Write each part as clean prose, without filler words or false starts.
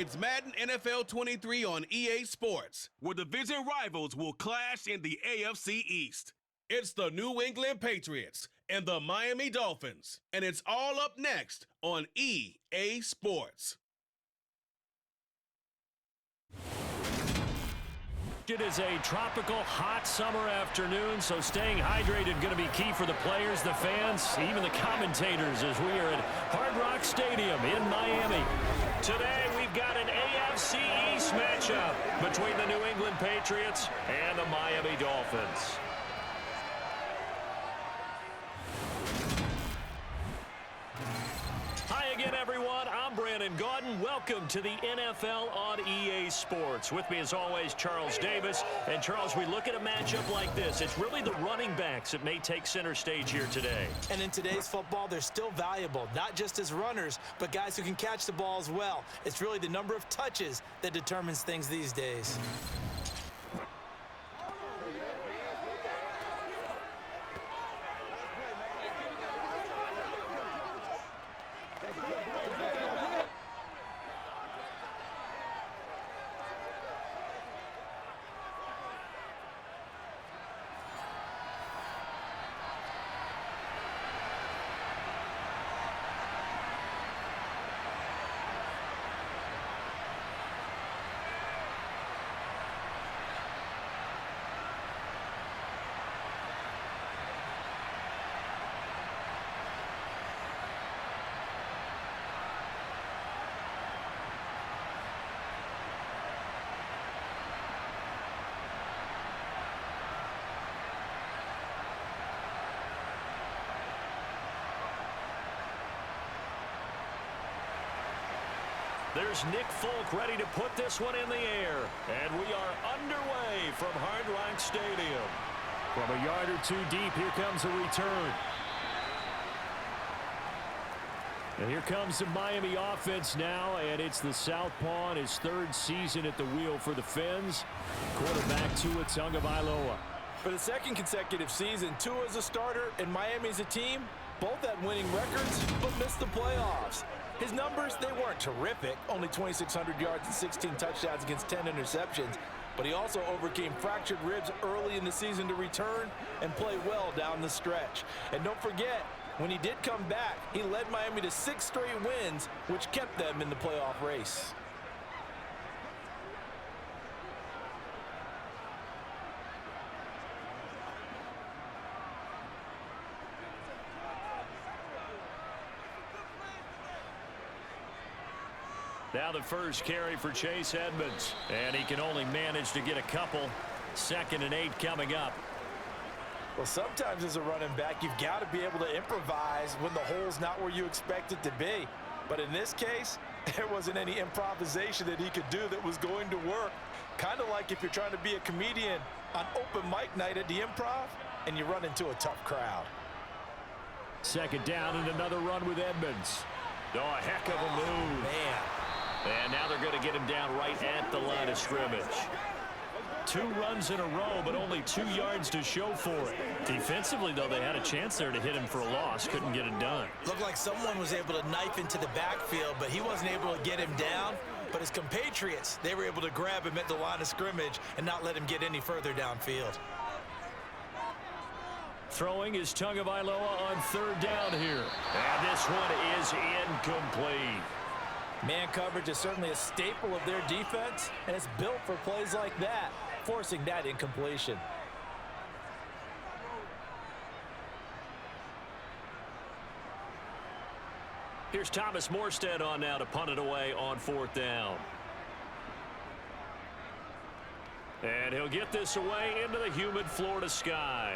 It's Madden NFL 23 on EA Sports, where division rivals will clash in the AFC East. It's the New England Patriots and the Miami Dolphins, and it's all up next on EA Sports. It is a tropical, hot summer afternoon, so staying hydrated going to be key for the players, the fans, even the commentators as we are at Hard Rock Stadium in Miami. Today, we've got an AFC East matchup between the New England Patriots and the Miami Dolphins. Hi again, everyone. I'm Brandon Gaudin. Welcome to the NFL on EA Sports. With me, as always, Charles Davis. And, Charles, we look at a matchup like this. It's really the running backs that may take center stage here today. And in today's football, they're still valuable, not just as runners, but guys who can catch the ball as well. It's really the number of touches that determines things these days. There's Nick Folk ready to put this one in the air. And we are underway from Hard Rock Stadium. From a yard or two deep, here comes a return. And here comes the Miami offense now, and it's the southpaw in his third season at the wheel for the Fins. Quarterback Tua Tagovailoa. For the second consecutive season, Tua's a starter and Miami's a team. Both had winning records, but missed the playoffs. His numbers, they weren't terrific. Only 2,600 yards and 16 touchdowns against 10 interceptions. But he also overcame fractured ribs early in the season to return and play well down the stretch. And don't forget, when he did come back, he led Miami to 6 straight wins, which kept them in the playoff race. Now the first carry for Chase Edmonds. And he can only manage to get a couple. 2nd and 8 coming up. Well, sometimes as a running back, you've got to be able to improvise when the hole's not where you expect it to be. But in this case, there wasn't any improvisation that he could do that was going to work. Kind of like if you're trying to be a comedian on open mic night at the Improv and you run into a tough crowd. 2nd down and another run with Edmonds. Oh, a heck of a move. Man. And now they're going to get him down right at the line of scrimmage. 2 runs in a row, but only 2 yards to show for it. Defensively, though, they had a chance there to hit him for a loss. Couldn't get it done. Looked like someone was able to knife into the backfield, but he wasn't able to get him down. But his compatriots, they were able to grab him at the line of scrimmage and not let him get any further downfield. Throwing is Tagovailoa on 3rd down here. And this one is incomplete. Man coverage is certainly a staple of their defense, and it's built for plays like that, forcing that incompletion. Here's Thomas Morstead on now to punt it away on 4th down. And he'll get this away into the humid Florida sky.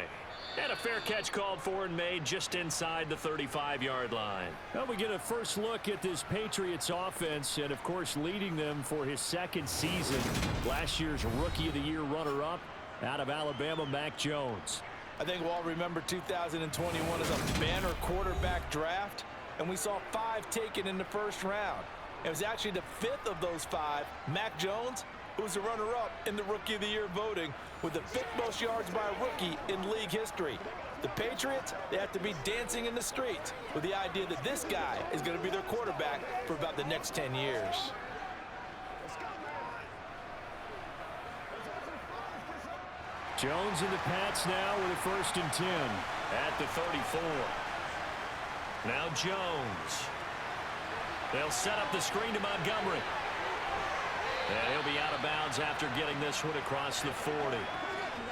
And a fair catch called for and made just inside the 35-yard line. Well, we get a first look at this Patriots offense and, of course, leading them for his 2nd season. Last year's Rookie of the Year runner-up out of Alabama, Mac Jones. I think we'll all remember 2021 as a banner quarterback draft, and we saw 5 taken in the first round. It was actually the 5th of those 5, Mac Jones, who's the runner-up in the Rookie of the Year voting with the 5th most yards by a rookie in league history. The Patriots, they have to be dancing in the streets with the idea that this guy is going to be their quarterback for about the next 10 years. Jones and the Pats now with a 1st and 10 at the 34. Now Jones. They'll set up the screen to Montgomery. And he'll be out of bounds after getting this one across the 40.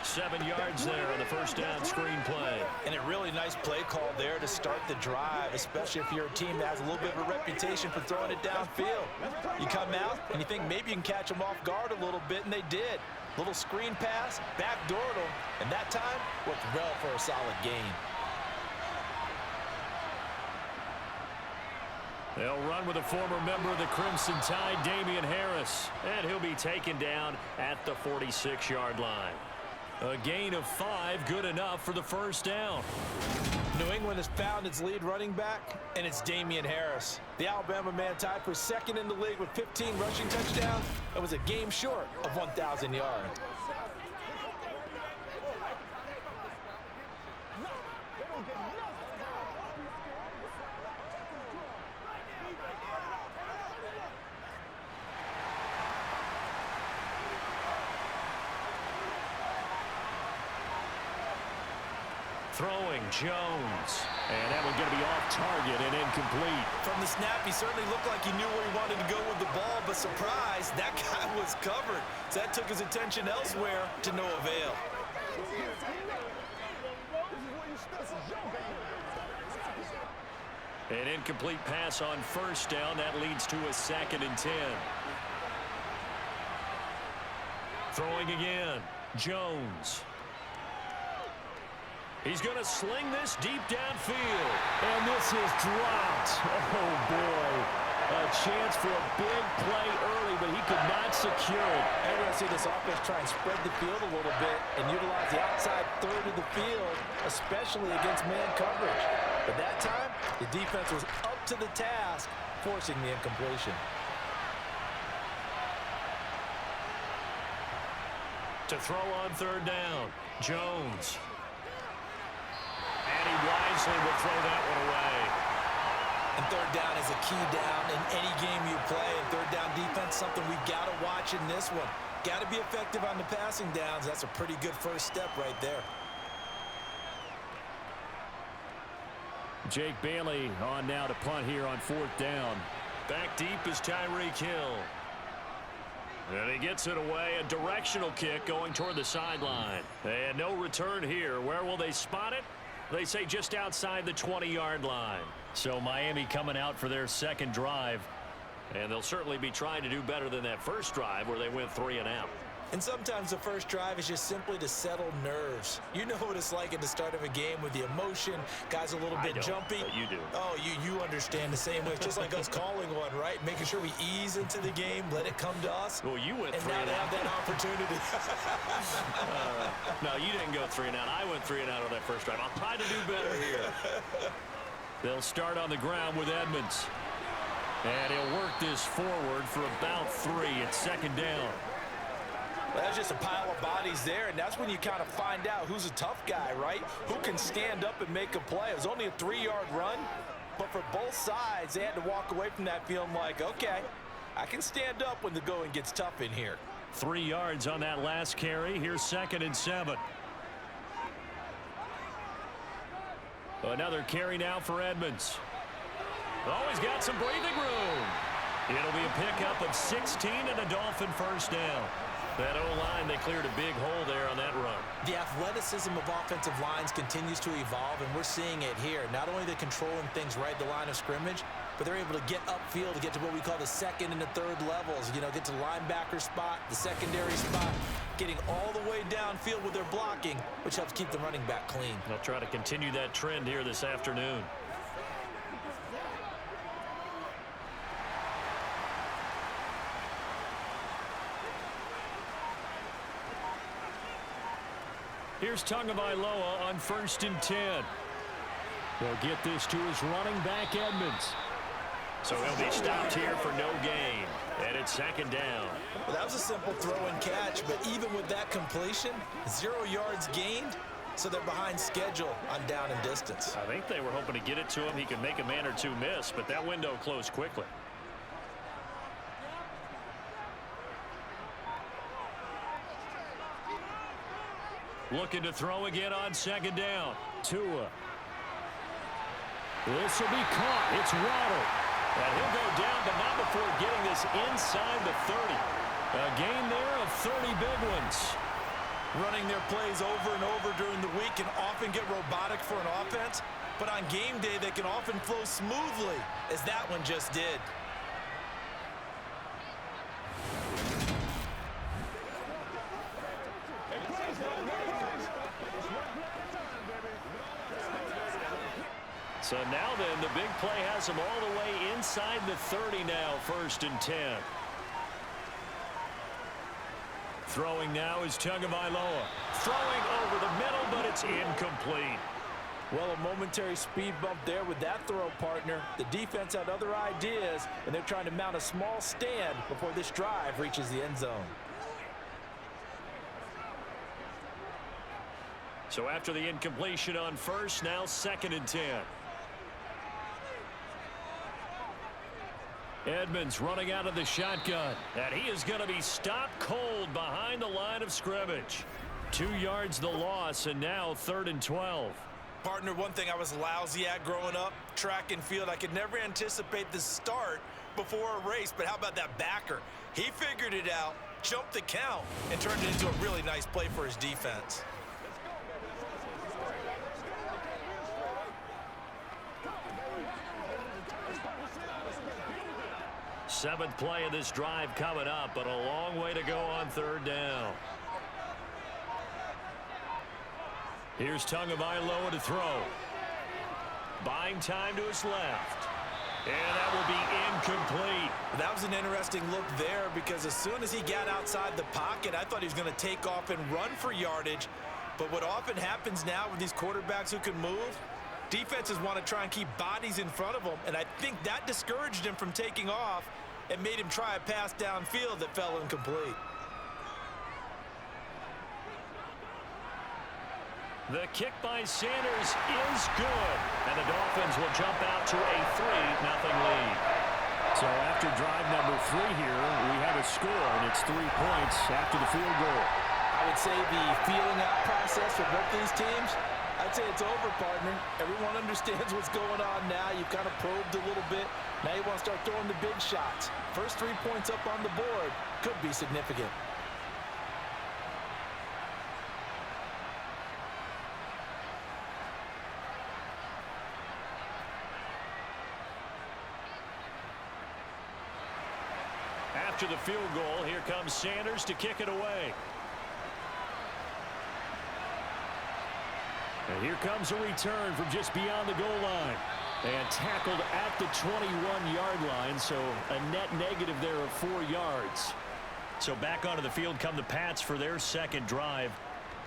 7 yards there on the 1st down screen play. And a really nice play call there to start the drive, especially if you're a team that has a little bit of a reputation for throwing it downfield. You come out and you think maybe you can catch them off guard a little bit, and they did. Little screen pass, backdoored them, and that time worked well for a solid gain. They'll run with a former member of the Crimson Tide, Damian Harris, and he'll be taken down at the 46-yard line. A gain of 5, good enough for the 1st down. New England has found its lead running back, and it's Damian Harris. The Alabama man tied for 2nd in the league with 15 rushing touchdowns. It was a game short of 1,000 yards. Throwing Jones. And that one's going to be off target and incomplete. From the snap, he certainly looked like he knew where he wanted to go with the ball, but surprise, that guy was covered. So that took his attention elsewhere to no avail. An incomplete pass on 1st down. That leads to a 2nd and 10. Throwing again. Jones. He's going to sling this deep downfield. And this is dropped. Oh, boy. A chance for a big play early, but he could not secure it. I'm going to see this offense try and spread the field a little bit and utilize the outside third of the field, especially against man coverage. But that time, the defense was up to the task, forcing the incompletion. To throw on 3rd down, Jones. And he wisely will throw that one away. And 3rd down is a key down in any game you play. And 3rd down defense, something we've got to watch in this one. Got to be effective on the passing downs. That's a pretty good first step right there. Jake Bailey on now to punt here on 4th down. Back deep is Tyreek Hill. And he gets it away. A directional kick going toward the sideline. And no return here. Where will they spot it? They say just outside the 20-yard line. So Miami coming out for their 2nd drive. And they'll certainly be trying to do better than that first drive where they went 3 and out. And sometimes the first drive is just simply to settle nerves. You know what it's like at the start of a game with the emotion. Guys a little bit jumpy. But you do. Oh, you understand the same way. It's just like us calling one, right? Making sure we ease into the game, let it come to us. Well, you went 3 and now and they out. have that opportunity. No, you didn't go 3 and out. I went 3 and out on that first drive. I'll try to do better here. They'll start on the ground with Edmonds. And he'll work this forward for about 3 at 2nd down. Well, that's just a pile of bodies there, and that's when you kind of find out who's a tough guy, right? Who can stand up and make a play. It was only a 3-yard run, but for both sides, they had to walk away from that feeling like, okay, I can stand up when the going gets tough in here. 3 yards on that last carry. Here's 2nd and 7. Another carry now for Edmonds. Oh, he's got some breathing room. It'll be a pickup of 16 and a Dolphin 1st down. That O-line, they cleared a big hole there on that run. The athleticism of offensive lines continues to evolve, and we're seeing it here. Not only are they controlling things right at the line of scrimmage, but they're able to get upfield to get to what we call the 2nd and the 3rd levels. You know, get to the linebacker spot, the secondary spot, getting all the way downfield with their blocking, which helps keep the running back clean. They'll try to continue that trend here this afternoon. Here's Tagovailoa on 1st and 10. They'll get this to his running back, Edmonds. So he'll be stopped here for no gain. And it's 2nd down. Well, that was a simple throw and catch, but even with that completion, 0 yards gained, so they're behind schedule on down and distance. I think they were hoping to get it to him. He could make a man or two miss, but that window closed quickly. Looking to throw again on second down. Tua. This will be caught. It's Waddle. And he'll go down, but not before getting this inside the 30. A gain there of 30 big ones. Running their plays over and over during the week can often get robotic for an offense, but on game day they can often flow smoothly, as that one just did. So now then, the big play has him all the way inside the 30 now, 1st and 10. Throwing now is Tagovailoa. Throwing over the middle, but it's incomplete. Well, a momentary speed bump there with that throw, partner. The defense had other ideas, and they're trying to mount a small stand before this drive reaches the end zone. So after the incompletion on 1st, now 2nd and 10. Edmonds running out of the shotgun, and he is going to be stopped cold behind the line of scrimmage. 2 yards the loss, and now 3rd and 12. Partner, one thing I was lousy at growing up, track and field, I could never anticipate the start before a race, but how about that backer? He figured it out, jumped the count, and turned it into a really nice play for his defense. Seventh play of this drive coming up, but a long way to go on 3rd down. Here's Tagovailoa to throw. Buying time to his left. And that will be incomplete. That was an interesting look there because as soon as he got outside the pocket, I thought he was going to take off and run for yardage. But what often happens now with these quarterbacks who can move, defenses want to try and keep bodies in front of them, and I think that discouraged him from taking off and made him try a pass downfield that fell incomplete. The kick by Sanders is good, and the Dolphins will jump out to a 3-0 lead. So after drive number 3 here, we have a score, and it's 3 points after the field goal. I would say the feeling out process for both these teams, I'd say it's over, partner. Everyone understands what's going on now. You've kind of probed a little bit. Now you want to start throwing the big shots. First 3 points up on the board could be significant. After the field goal, here comes Sanders to kick it away. And here comes a return from just beyond the goal line. And tackled at the 21-yard line, so a net negative there of 4 yards. So back onto the field come the Pats for their second drive.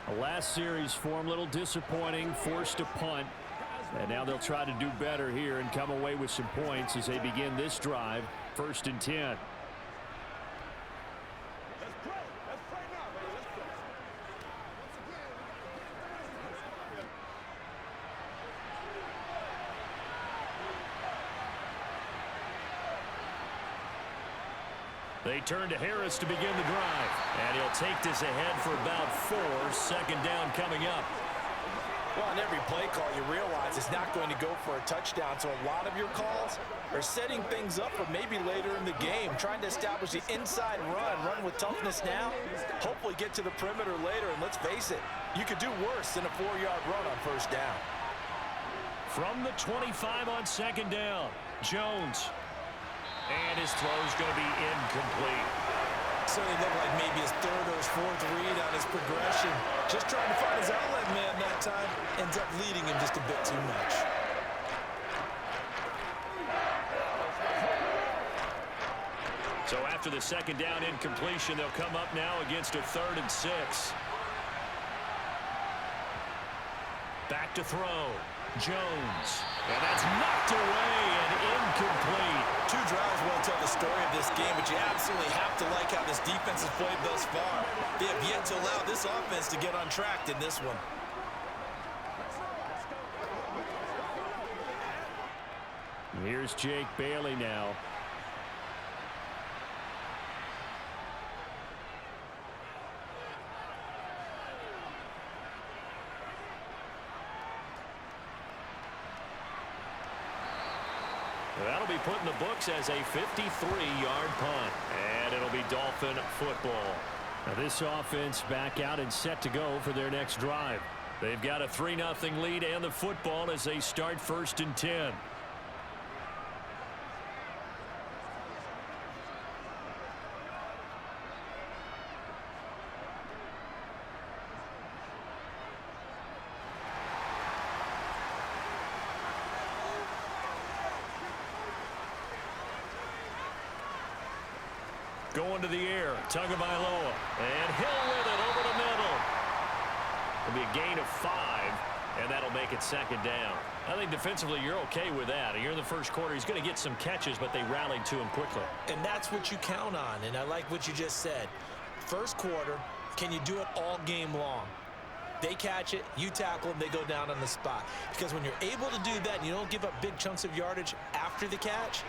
The last series for them, a little disappointing, forced to punt. And now they'll try to do better here and come away with some points as they begin this drive, 1st and 10. They turn to Harris to begin the drive. And he'll take this ahead for about 4. 2nd down coming up. Well, on every play call, you realize it's not going to go for a touchdown. So a lot of your calls are setting things up for maybe later in the game, trying to establish the inside run with toughness now, hopefully get to the perimeter later. And let's face it, you could do worse than a 4-yard run on 1st down. From the 25 on 2nd down, Jones. And his throw's going to be incomplete. Certainly looked like maybe his 3rd or his 4th read on his progression. Just trying to find his outlet man that time. Ends up leading him just a bit too much. So after the 2nd down incompletion, they'll come up now against a 3rd and 6. Back to throw. Jones. And that's knocked away and incomplete. 2 drives won't tell the story of this game, but you absolutely have to like how this defense has played thus far. They have yet to allow this offense to get untracked in this one. Here's Jake Bailey now. That'll be put in the books as a 53-yard punt. And it'll be Dolphin football. Now this offense back out and set to go for their next drive. They've got a 3-0 lead and the football as they start 1st and 10. Going to the air, Tagovailoa, and Hill with it over the middle. It'll be a gain of 5, and that'll make it 2nd down. I think defensively you're okay with that. You're in the first quarter. He's going to get some catches, but they rallied to him quickly. And that's what you count on, and I like what you just said. First quarter, can you do it all game long? They catch it, you tackle them, they go down on the spot. Because when you're able to do that and you don't give up big chunks of yardage after the catch,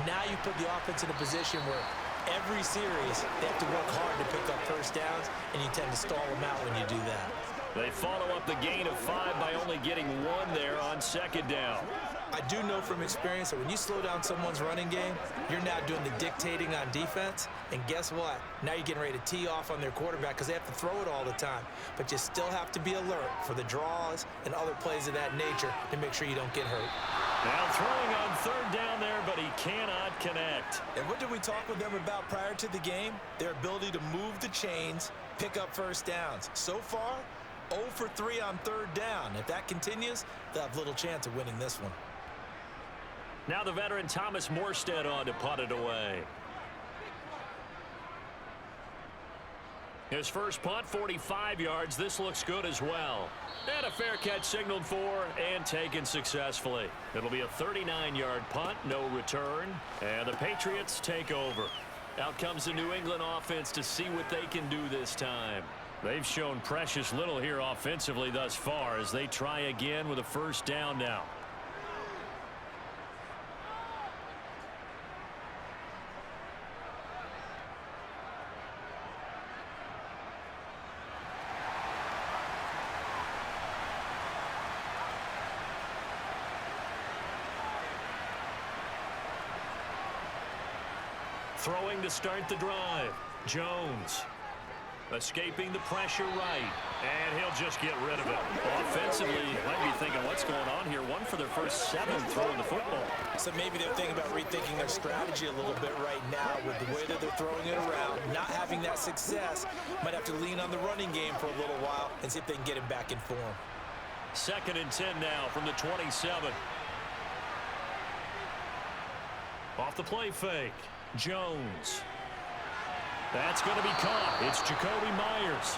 now you put the offense in a position where every series, they have to work hard to pick up first downs, and you tend to stall them out when you do that. They follow up the gain of 5 by only getting 1 there on 2nd down. I do know from experience that when you slow down someone's running game, you're now doing the dictating on defense, and guess what? Now you're getting ready to tee off on their quarterback because they have to throw it all the time. But you still have to be alert for the draws and other plays of that nature to make sure you don't get hurt. Now throwing on 3rd down there, but he cannot connect. And what did we talk with them about prior to the game? Their ability to move the chains, pick up first downs. So far, 0 for 3 on 3rd down. If that continues, they'll have little chance of winning this one. Now the veteran Thomas Morstead on to punt it away. His first punt, 45 yards. This looks good as well. And a fair catch signaled for and taken successfully. It'll be a 39-yard punt, no return. And the Patriots take over. Out comes the New England offense to see what they can do this time. They've shown precious little here offensively thus far as they try again with a 1st down now. Throwing to start the drive. Jones. Escaping the pressure right. And he'll just get rid of it. Offensively, you might be thinking, what's going on here? 1 for their first 7 throwing the football. So maybe they're thinking about rethinking their strategy a little bit right now with the way that they're throwing it around. Not having that success. Might have to lean on the running game for a little while and see if they can get him back in form. 2nd and 10 now from the 27. Off the play fake. Jones. That's going to be caught. It's Jacoby Myers.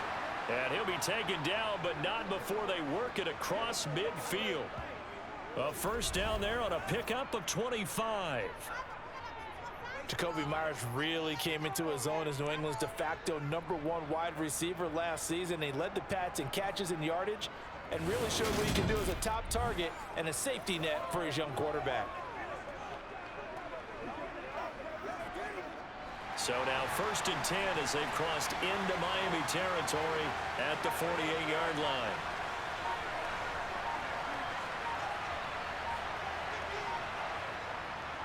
And he'll be taken down, but not before they work it across midfield. A 1st down there on a pickup of 25. Jacoby Myers really came into his own as New England's de facto #1 wide receiver last season. He led the Pats in catches and yardage and really showed what he can do as a top target and a safety net for his young quarterback. So now 1st and 10 as they've crossed into Miami territory at the 48-yard line.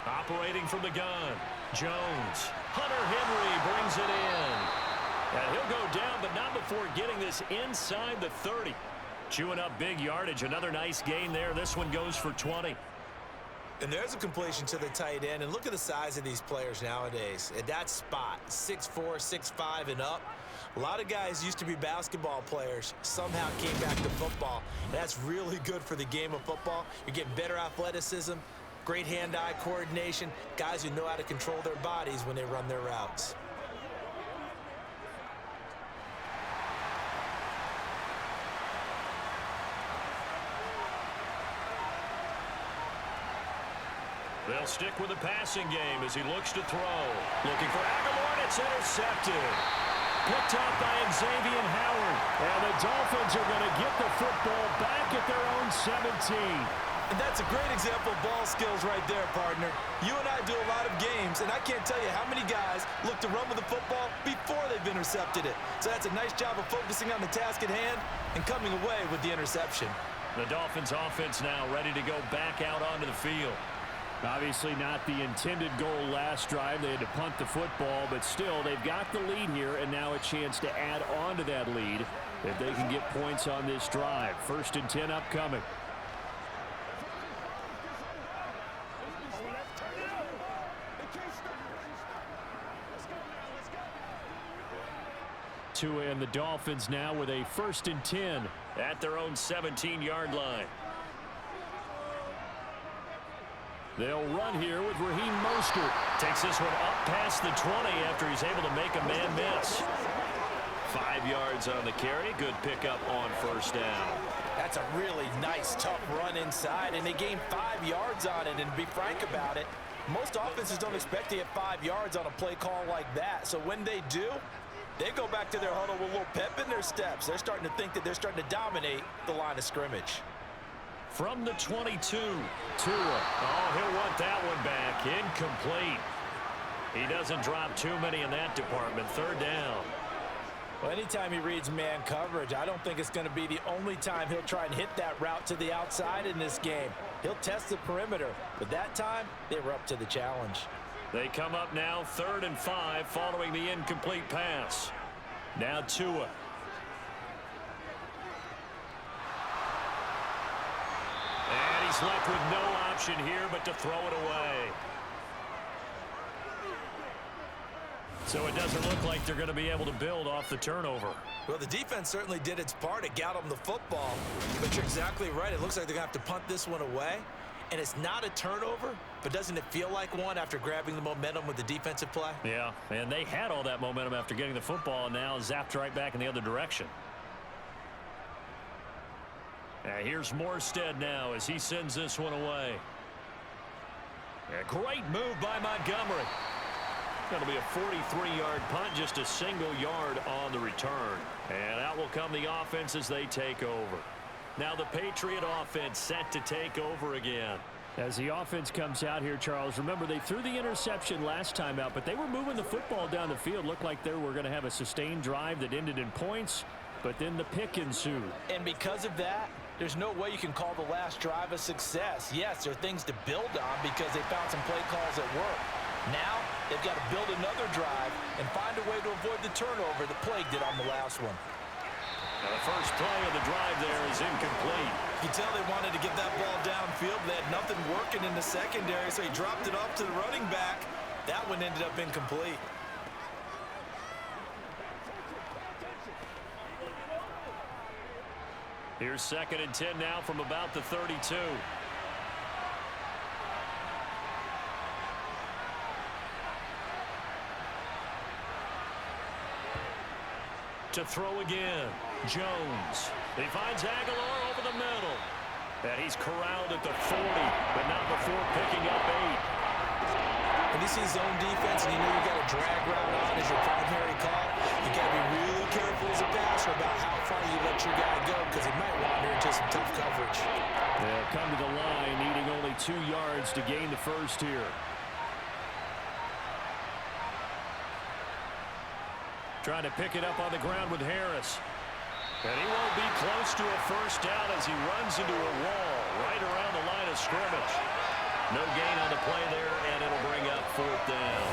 Operating from the gun, Jones. Hunter Henry brings it in. And he'll go down, but not before getting this inside the 30. Chewing up big yardage. Another nice gain there. This one goes for 20. And there's a completion to the tight end. And look at the size of these players nowadays. At that spot, 6'4", 6'5", and up. A lot of guys used to be basketball players, somehow came back to football. And that's really good for the game of football. You're getting better athleticism, great hand-eye coordination, guys who know how to control their bodies when they run their routes. They'll stick with the passing game as he looks to throw. Looking for Aguilar, and it's intercepted. Picked off by Xavier Howard. And the Dolphins are going to get the football back at their own 17. And that's a great example of ball skills right there, partner. You and I do a lot of games, and I can't tell you how many guys look to run with the football before they've intercepted it. So that's a nice job of focusing on the task at hand and coming away with the interception. The Dolphins offense now ready to go back out onto the field. Obviously not the intended goal last drive. They had to punt the football, but still, they've got the lead here, and now a chance to add on to that lead if they can get points on this drive. 1st and 10 upcoming. Tua and the Dolphins now with a 1st and 10 at their own 17-yard line. They'll run here with Raheem Mostert. Takes this one up past the 20 after he's able to make a man miss. 5 yards on the carry. Good pickup on 1st down. That's a really nice, tough run inside, and they gained 5 yards on it. And to be frank about it, most offenses don't expect to get 5 yards on a play call like that. So when they do, they go back to their huddle with a little pep in their steps. They're starting to think that they're starting to dominate the line of scrimmage. From the 22, Tua. Oh, he'll want that one back. Incomplete. He doesn't drop too many in that department. 3rd down. Well, anytime he reads man coverage, I don't think it's going to be the only time he'll try and hit that route to the outside in this game. He'll test the perimeter, but that time, they were up to the challenge. They come up now 3rd and 5 following the incomplete pass. Now Tua. And he's left with no option here but to throw it away. So it doesn't look like they're going to be able to build off the turnover. Well, the defense certainly did its part. It got them the football. But you're exactly right. It looks like they're going to have to punt this one away. And it's not a turnover, but doesn't it feel like one after grabbing the momentum with the defensive play? Yeah, and they had all that momentum after getting the football and now zapped right back in the other direction. Here's Morstead now as he sends this one away. A great move by Montgomery. That'll be a 43-yard punt, just a single yard on the return. And out will come the offense as they take over. Now the Patriot offense set to take over again. As the offense comes out here, Charles, remember they threw the interception last time out, but they were moving the football down the field. Looked like they were going to have a sustained drive that ended in points, but then the pick ensued. And because of that, there's no way you can call the last drive a success. Yes, there are things to build on because they found some play calls that work. Now, they've got to build another drive and find a way to avoid the turnover that plagued it on the last one. Now the first play of the drive there is incomplete. You can tell they wanted to get that ball downfield. They had nothing working in the secondary, so he dropped it off to the running back. That one ended up incomplete. Here's 2nd and 10 now from about the 32. To throw again, Jones. He finds Aguilar over the middle. And he's corralled at the 40, but not before picking up 8. When you see zone defense and you know you got a drag route on as your primary call, you got to be really careful as a passer about how far you let your guy go because he might wander into some tough coverage. They'll come to the line, needing only 2 yards to gain the first here. Trying to pick it up on the ground with Harris. And he won't be close to a first down as he runs into a wall right around the line of scrimmage. No gain on the play there, and it'll bring up 4th down.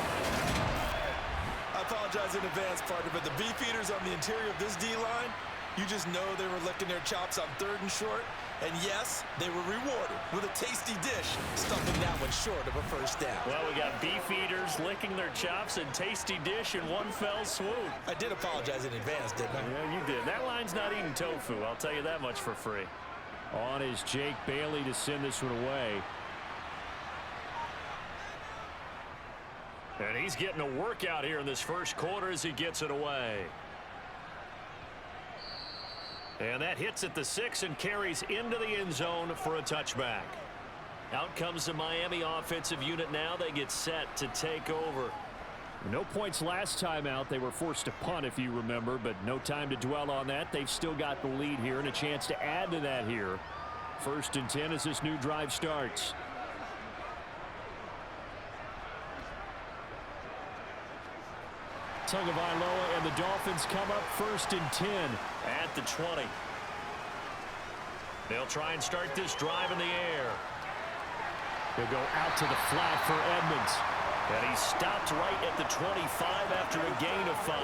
I apologize in advance, partner, but the beefeaters on the interior of this D-line, you just know they were licking their chops on 3rd and short. And yes, they were rewarded with a tasty dish, stuffing that one short of a first down. Well, we got beef eaters licking their chops and tasty dish in one fell swoop. I did apologize in advance, didn't I? Yeah, you did. That line's not eating tofu, I'll tell you that much for free. On is Jake Bailey to send this one away. And he's getting a workout here in this first quarter as he gets it away. And that hits at the 6 and carries into the end zone for a touchback. Out comes the Miami offensive unit now. They get set to take over. No points last time out. They were forced to punt, if you remember, but no time to dwell on that. They've still got the lead here and a chance to add to that here. 1st and 10 as this new drive starts. Tagovailoa and the Dolphins come up 1st and 10. At the 20. They'll try and start this drive in the air. He'll go out to the flat for Edmonds. And he stopped right at the 25 after a gain of 5.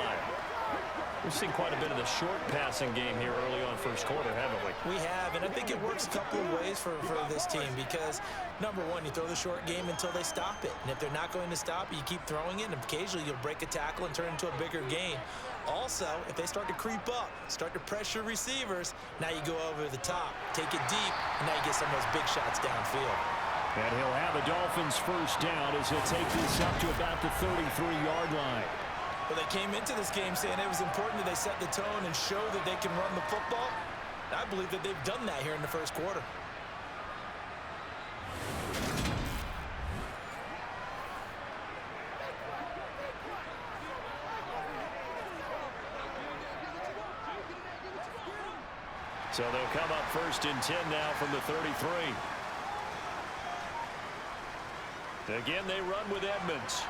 We've seen quite a bit of the short passing game here early on first quarter, haven't we? We have, and I think it works a couple of ways for this team because, number one, you throw the short game until they stop it. And if they're not going to stop it, you keep throwing it, and occasionally you'll break a tackle and turn it into a bigger gain. Also, if they start to creep up, start to pressure receivers, now you go over the top, take it deep, and now you get some of those big shots downfield. And he'll have a Dolphins first down as he'll take this up to about the 33-yard line. Well, they came into this game saying it was important that they set the tone and show that they can run the football. I believe that they've done that here in the first quarter. So they'll come up first and 10 now from the 33. Again, they run with Edmonds.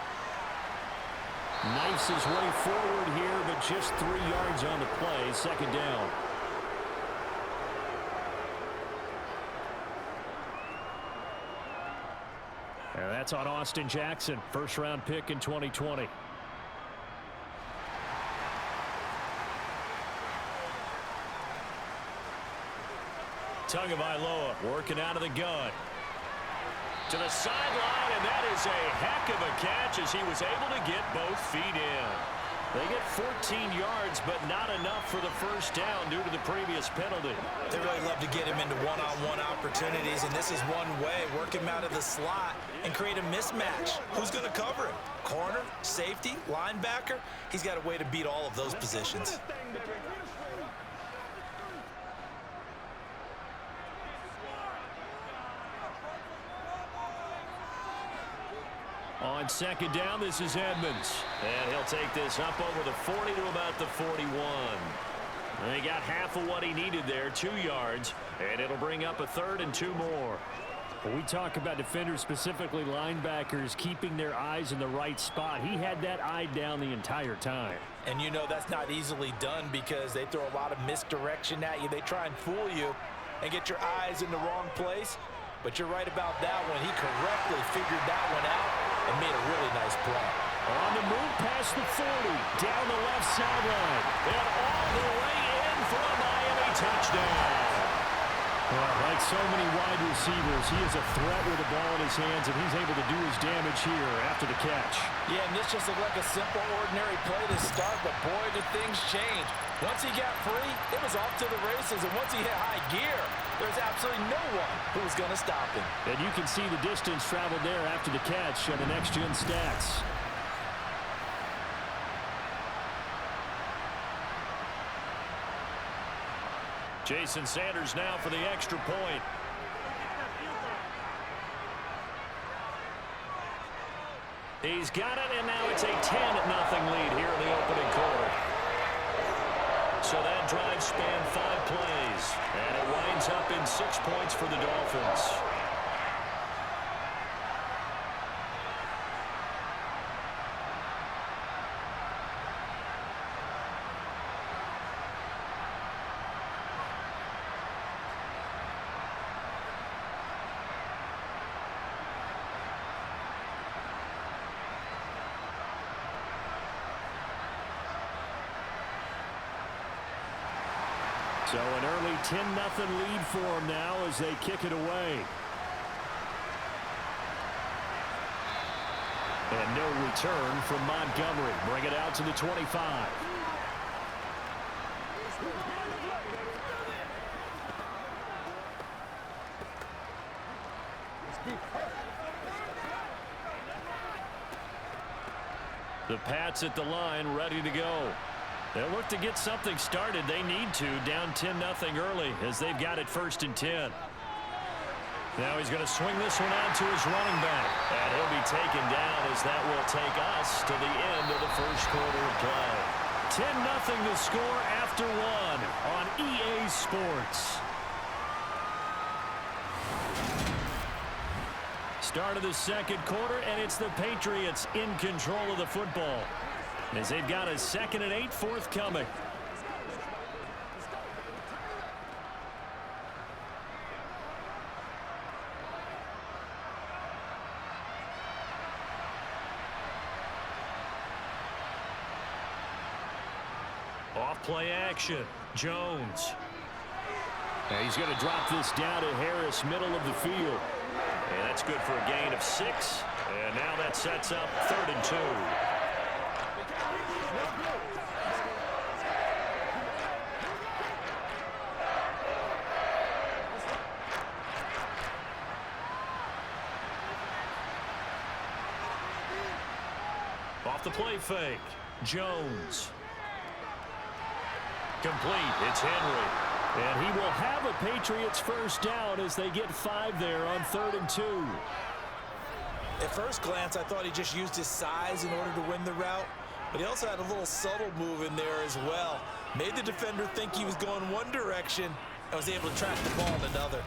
Knifes his way forward here, but just 3 yards on the play. Second down. And that's on Austin Jackson, first-round pick in 2020. Tagovailoa working out of the gun. To the sideline, and that is a heck of a catch as he was able to get both feet in. They get 14 yards, but not enough for the first down due to the previous penalty. They really love to get him into one-on-one opportunities, and this is one way. Work him out of the slot and create a mismatch. Who's going to cover him? Corner, safety, linebacker? He's got a way to beat all of those positions. On second down, this is Edmonds. And he'll take this up over the 40 to about the 41. And he got half of what he needed there, 2 yards. And it'll bring up a 3rd and 2 more. When we talk about defenders, specifically linebackers, keeping their eyes in the right spot, he had that eye down the entire time. And you know that's not easily done because they throw a lot of misdirection at you. They try and fool you and get your eyes in the wrong place. But you're right about that one. He correctly figured that one out and made a really nice play. On the move past the 40, down the left sideline, and all the way in for a Miami touchdown. Well, like so many wide receivers, he is a threat with the ball in his hands, and he's able to do his damage here after the catch. Yeah, and this just looked like a simple, ordinary play to start, but boy, did things change. Once he got free, it was off to the races, and once he hit high gear, there's absolutely no one who was going to stop him. And you can see the distance traveled there after the catch on the next-gen stats. Jason Sanders now for the extra point. He's got it, and now it's a 10-0 lead here in the opening quarter. So that drive spanned 5 plays, and it winds up in 6 points for the Dolphins. So an early 10-0 lead for them now as they kick it away. And no return from Montgomery. Bring it out to the 25. The Pats at the line, ready to go. They'll look to get something started. They need to, down 10-0 early as they've got it 1st and 10. Now he's going to swing this one out to his running back. And he'll be taken down as that will take us to the end of the first quarter of play. 10-0 the score after 1 on EA Sports. Start of the second quarter, and it's the Patriots in control of the football, as they've got a 2nd and 8 forthcoming. Play action. Jones. And he's going to drop this down to Harris, middle of the field. And that's good for a gain of 6. And now that sets up 3rd and 2. Off the play fake. Jones. Complete. It's Henry. And he will have a Patriots first down as they get 5 there on 3rd and 2. At first glance, I thought he just used his size in order to win the route, but he also had a little subtle move in there as well. Made the defender think he was going one direction and was able to track the ball in another.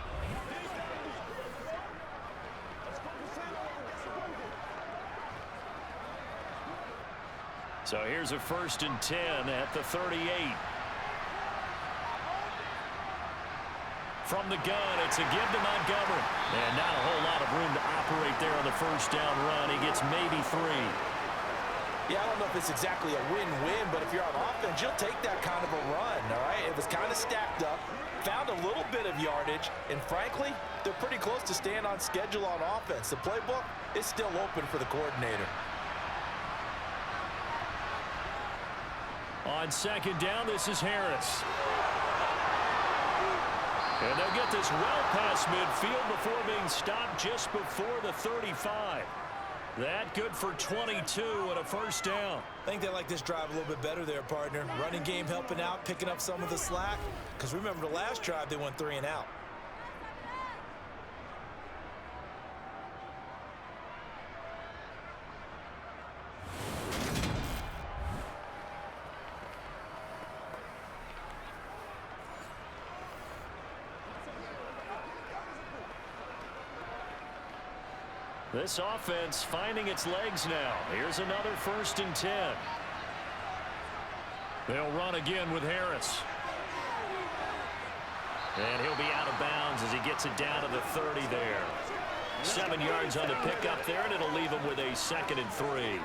So here's a 1st and 10 at the 38. From the gun, it's a give to Montgomery. And not a whole lot of room to operate there on the first down run. He gets maybe 3. Yeah, I don't know if it's exactly a win-win, but if you're on offense, you'll take that kind of a run, all right? It was kind of stacked up, found a little bit of yardage, and frankly, they're pretty close to staying on schedule on offense. The playbook is still open for the coordinator. On 2nd down, this is Harris. And they'll get this well past midfield before being stopped just before the 35. That good for 22 and a first down. I think they like this drive a little bit better there, partner. Running game helping out, picking up some of the slack. Because remember the last drive, they went 3 and out. This offense finding its legs now. Here's another 1st and 10. They'll run again with Harris. And he'll be out of bounds as he gets it down to the 30 there. 7 yards on the pickup there, and it'll leave him with a 2nd and 3.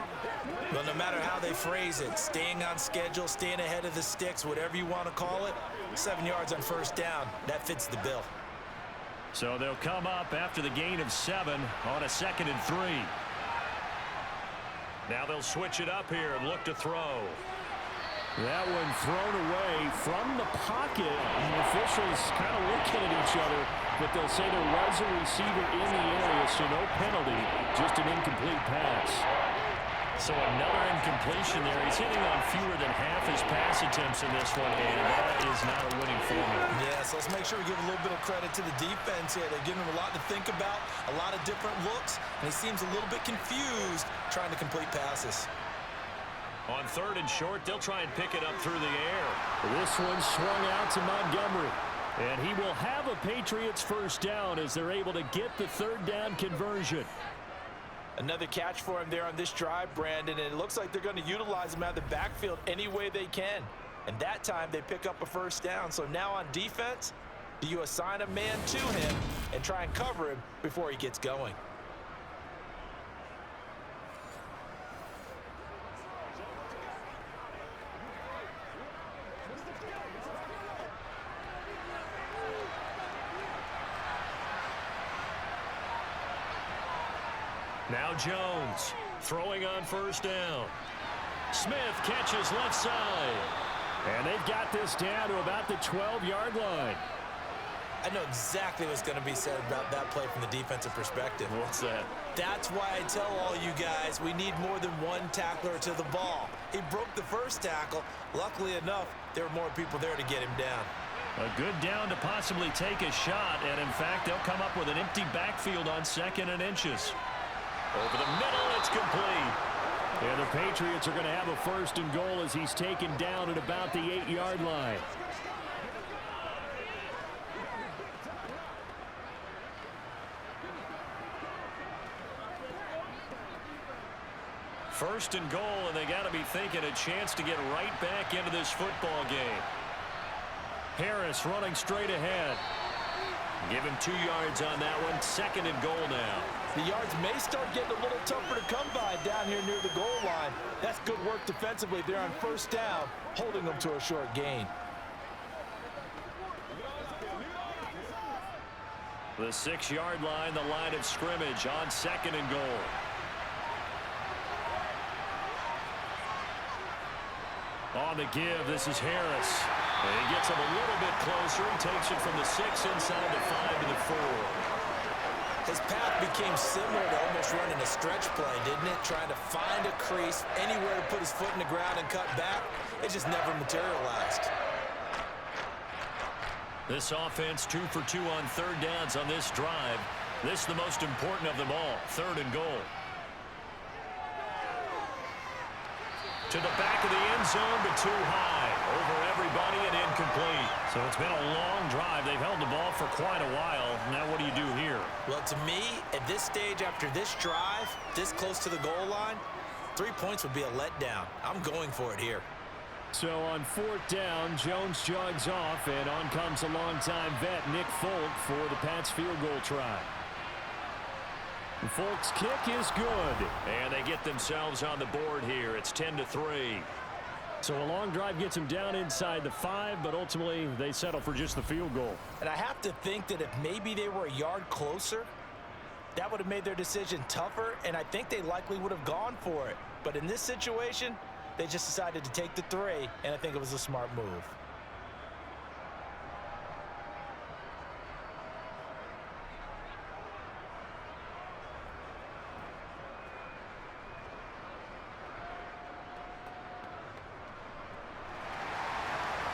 Well, no matter how they phrase it, staying on schedule, staying ahead of the sticks, whatever you want to call it, 7 yards on first down, that fits the bill. So they'll come up after the gain of 7 on a 2nd and 3. Now they'll switch it up here and look to throw. That one thrown away from the pocket. And the officials kind of looking at each other, but they'll say there was a receiver in the area, so no penalty, just an incomplete pass. So another incompletion there. He's hitting on fewer than half his pass attempts in this one, and that is not a winning formula. Yeah, so let's make sure we give a little bit of credit to the defense here. They're giving him a lot to think about, a lot of different looks, and he seems a little bit confused trying to complete passes. On 3rd and short, they'll try and pick it up through the air. This one swung out to Montgomery. And he will have a Patriots first down as they're able to get the 3rd down conversion. Another catch for him there on this drive, Brandon, and it looks like they're going to utilize him out of the backfield any way they can. And that time they pick up a first down. So now on defense, do you assign a man to him and try and cover him before he gets going? Now Jones throwing on first down. Smith catches left side. And they've got this down to about the 12-yard line. I know exactly what's going to be said about that play from the defensive perspective. What's that? That's why I tell all you guys we need more than one tackler to the ball. He broke the first tackle. Luckily enough, there were more people there to get him down. A good down to possibly take a shot, and in fact, they'll come up with an empty backfield on 2nd and inches. Over the middle, it's complete. And the Patriots are going to have a 1st and goal as he's taken down at about the 8-yard line. First and goal, and they got to be thinking a chance to get right back into this football game. Harris running straight ahead. Give him 2 yards on that one. 2nd and goal now. The yards may start getting a little tougher to come by down here near the goal line. That's good work defensively there on 1st down, holding them to a short gain. The 6-yard line, the line of scrimmage on 2nd and goal. On the give, this is Harris. And he gets him a little bit closer and takes it from the 6 inside the 5 to the 4. His path became similar to almost running a stretch play, didn't it? Trying to find a crease, anywhere to put his foot in the ground and cut back. It just never materialized. This offense 2 for 2 on 3rd downs on this drive. This is the most important of them all, 3rd and goal. To the back of the end zone, but too high. Over everybody and incomplete. So it's been a long drive. They've held the ball for quite a while. Now what do you do here? Well, to me, at this stage after this drive, this close to the goal line, 3 points would be a letdown. I'm going for it here. So on 4th down, Jones jogs off, and on comes a longtime vet, Nick Folk, for the Pats field goal try. Folk's kick is good. And they get themselves on the board here. It's 10-3. So a long drive gets them down inside the 5, but ultimately they settle for just the field goal. And I have to think that if maybe they were a yard closer, that would have made their decision tougher, and I think they likely would have gone for it. But in this situation, they just decided to take the 3, and I think it was a smart move.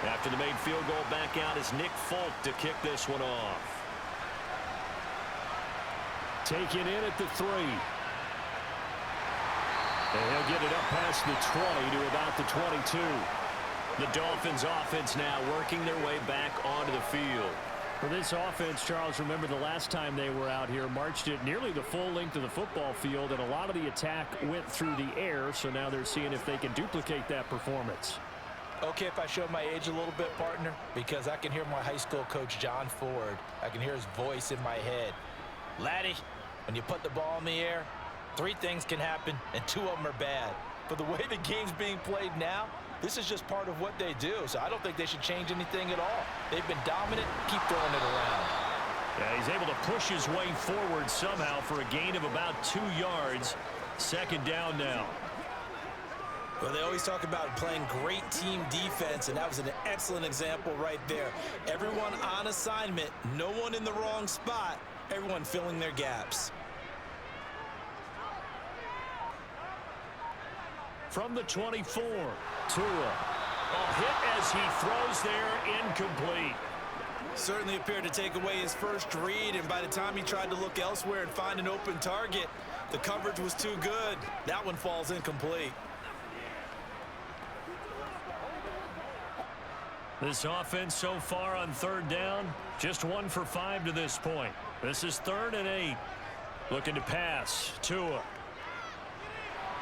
After the made field goal, back out is Nick Folk to kick this one off. Taken in at the 3. And he'll get it up past the 20 to about the 22. The Dolphins offense now working their way back onto the field. For this offense, Charles, remember the last time they were out here, marched it nearly the full length of the football field, and a lot of the attack went through the air, so now they're seeing if they can duplicate that performance. Okay, if I show my age a little bit, partner, because I can hear my high school coach, John Ford. I can hear his voice in my head. Laddie, when you put the ball in the air, 3 things can happen, and 2 of them are bad. But the way the game's being played now, this is just part of what they do, so I don't think they should change anything at all. They've been dominant. Keep throwing it around. Yeah, he's able to push his way forward somehow for a gain of about 2 yards. 2nd down now. Well, they always talk about playing great team defense, and that was an excellent example right there. Everyone on assignment, no one in the wrong spot, everyone filling their gaps. From the 24, Tua. A hit as he throws there, incomplete. Certainly appeared to take away his first read, and by the time he tried to look elsewhere and find an open target, the coverage was too good. That one falls incomplete. This offense so far on 3rd down, just 1 for 5 to this point. This is 3rd and 8. Looking to pass. Tua.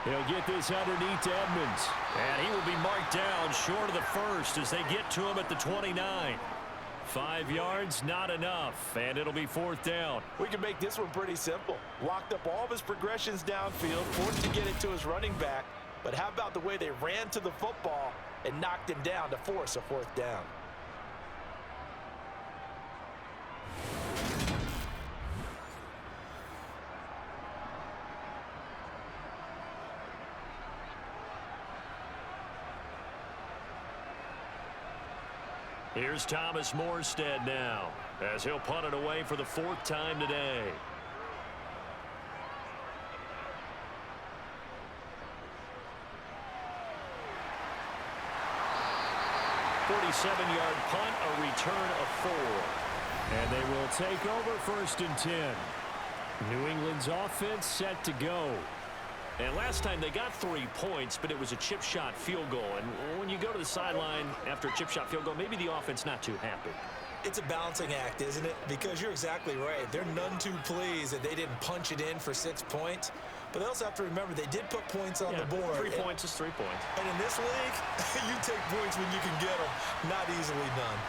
He'll get this underneath to Edmonds. And he will be marked down short of the 1st as they get to him at the 29. 5 yards, not enough. And it'll be 4th down. We can make this one pretty simple. Locked up all of his progressions downfield, forced to get it to his running back. But how about the way they ran to the football and knocked him down to force a 4th down? Here's Thomas Morstead now, as he'll punt it away for the 4th time today. 47-yard punt, a return of 4. And they will take over 1st and 10. New England's offense set to go. And last time they got 3 points, but it was a chip shot field goal. And when you go to the sideline after a chip shot field goal, maybe the offense not too happy. It's a balancing act, isn't it? Because you're exactly right. They're none too pleased that they didn't punch it in for 6 points. But they also have to remember they did put points on the board. 3 points is 3 points. And in this league, you take points when you can get them. Not easily done.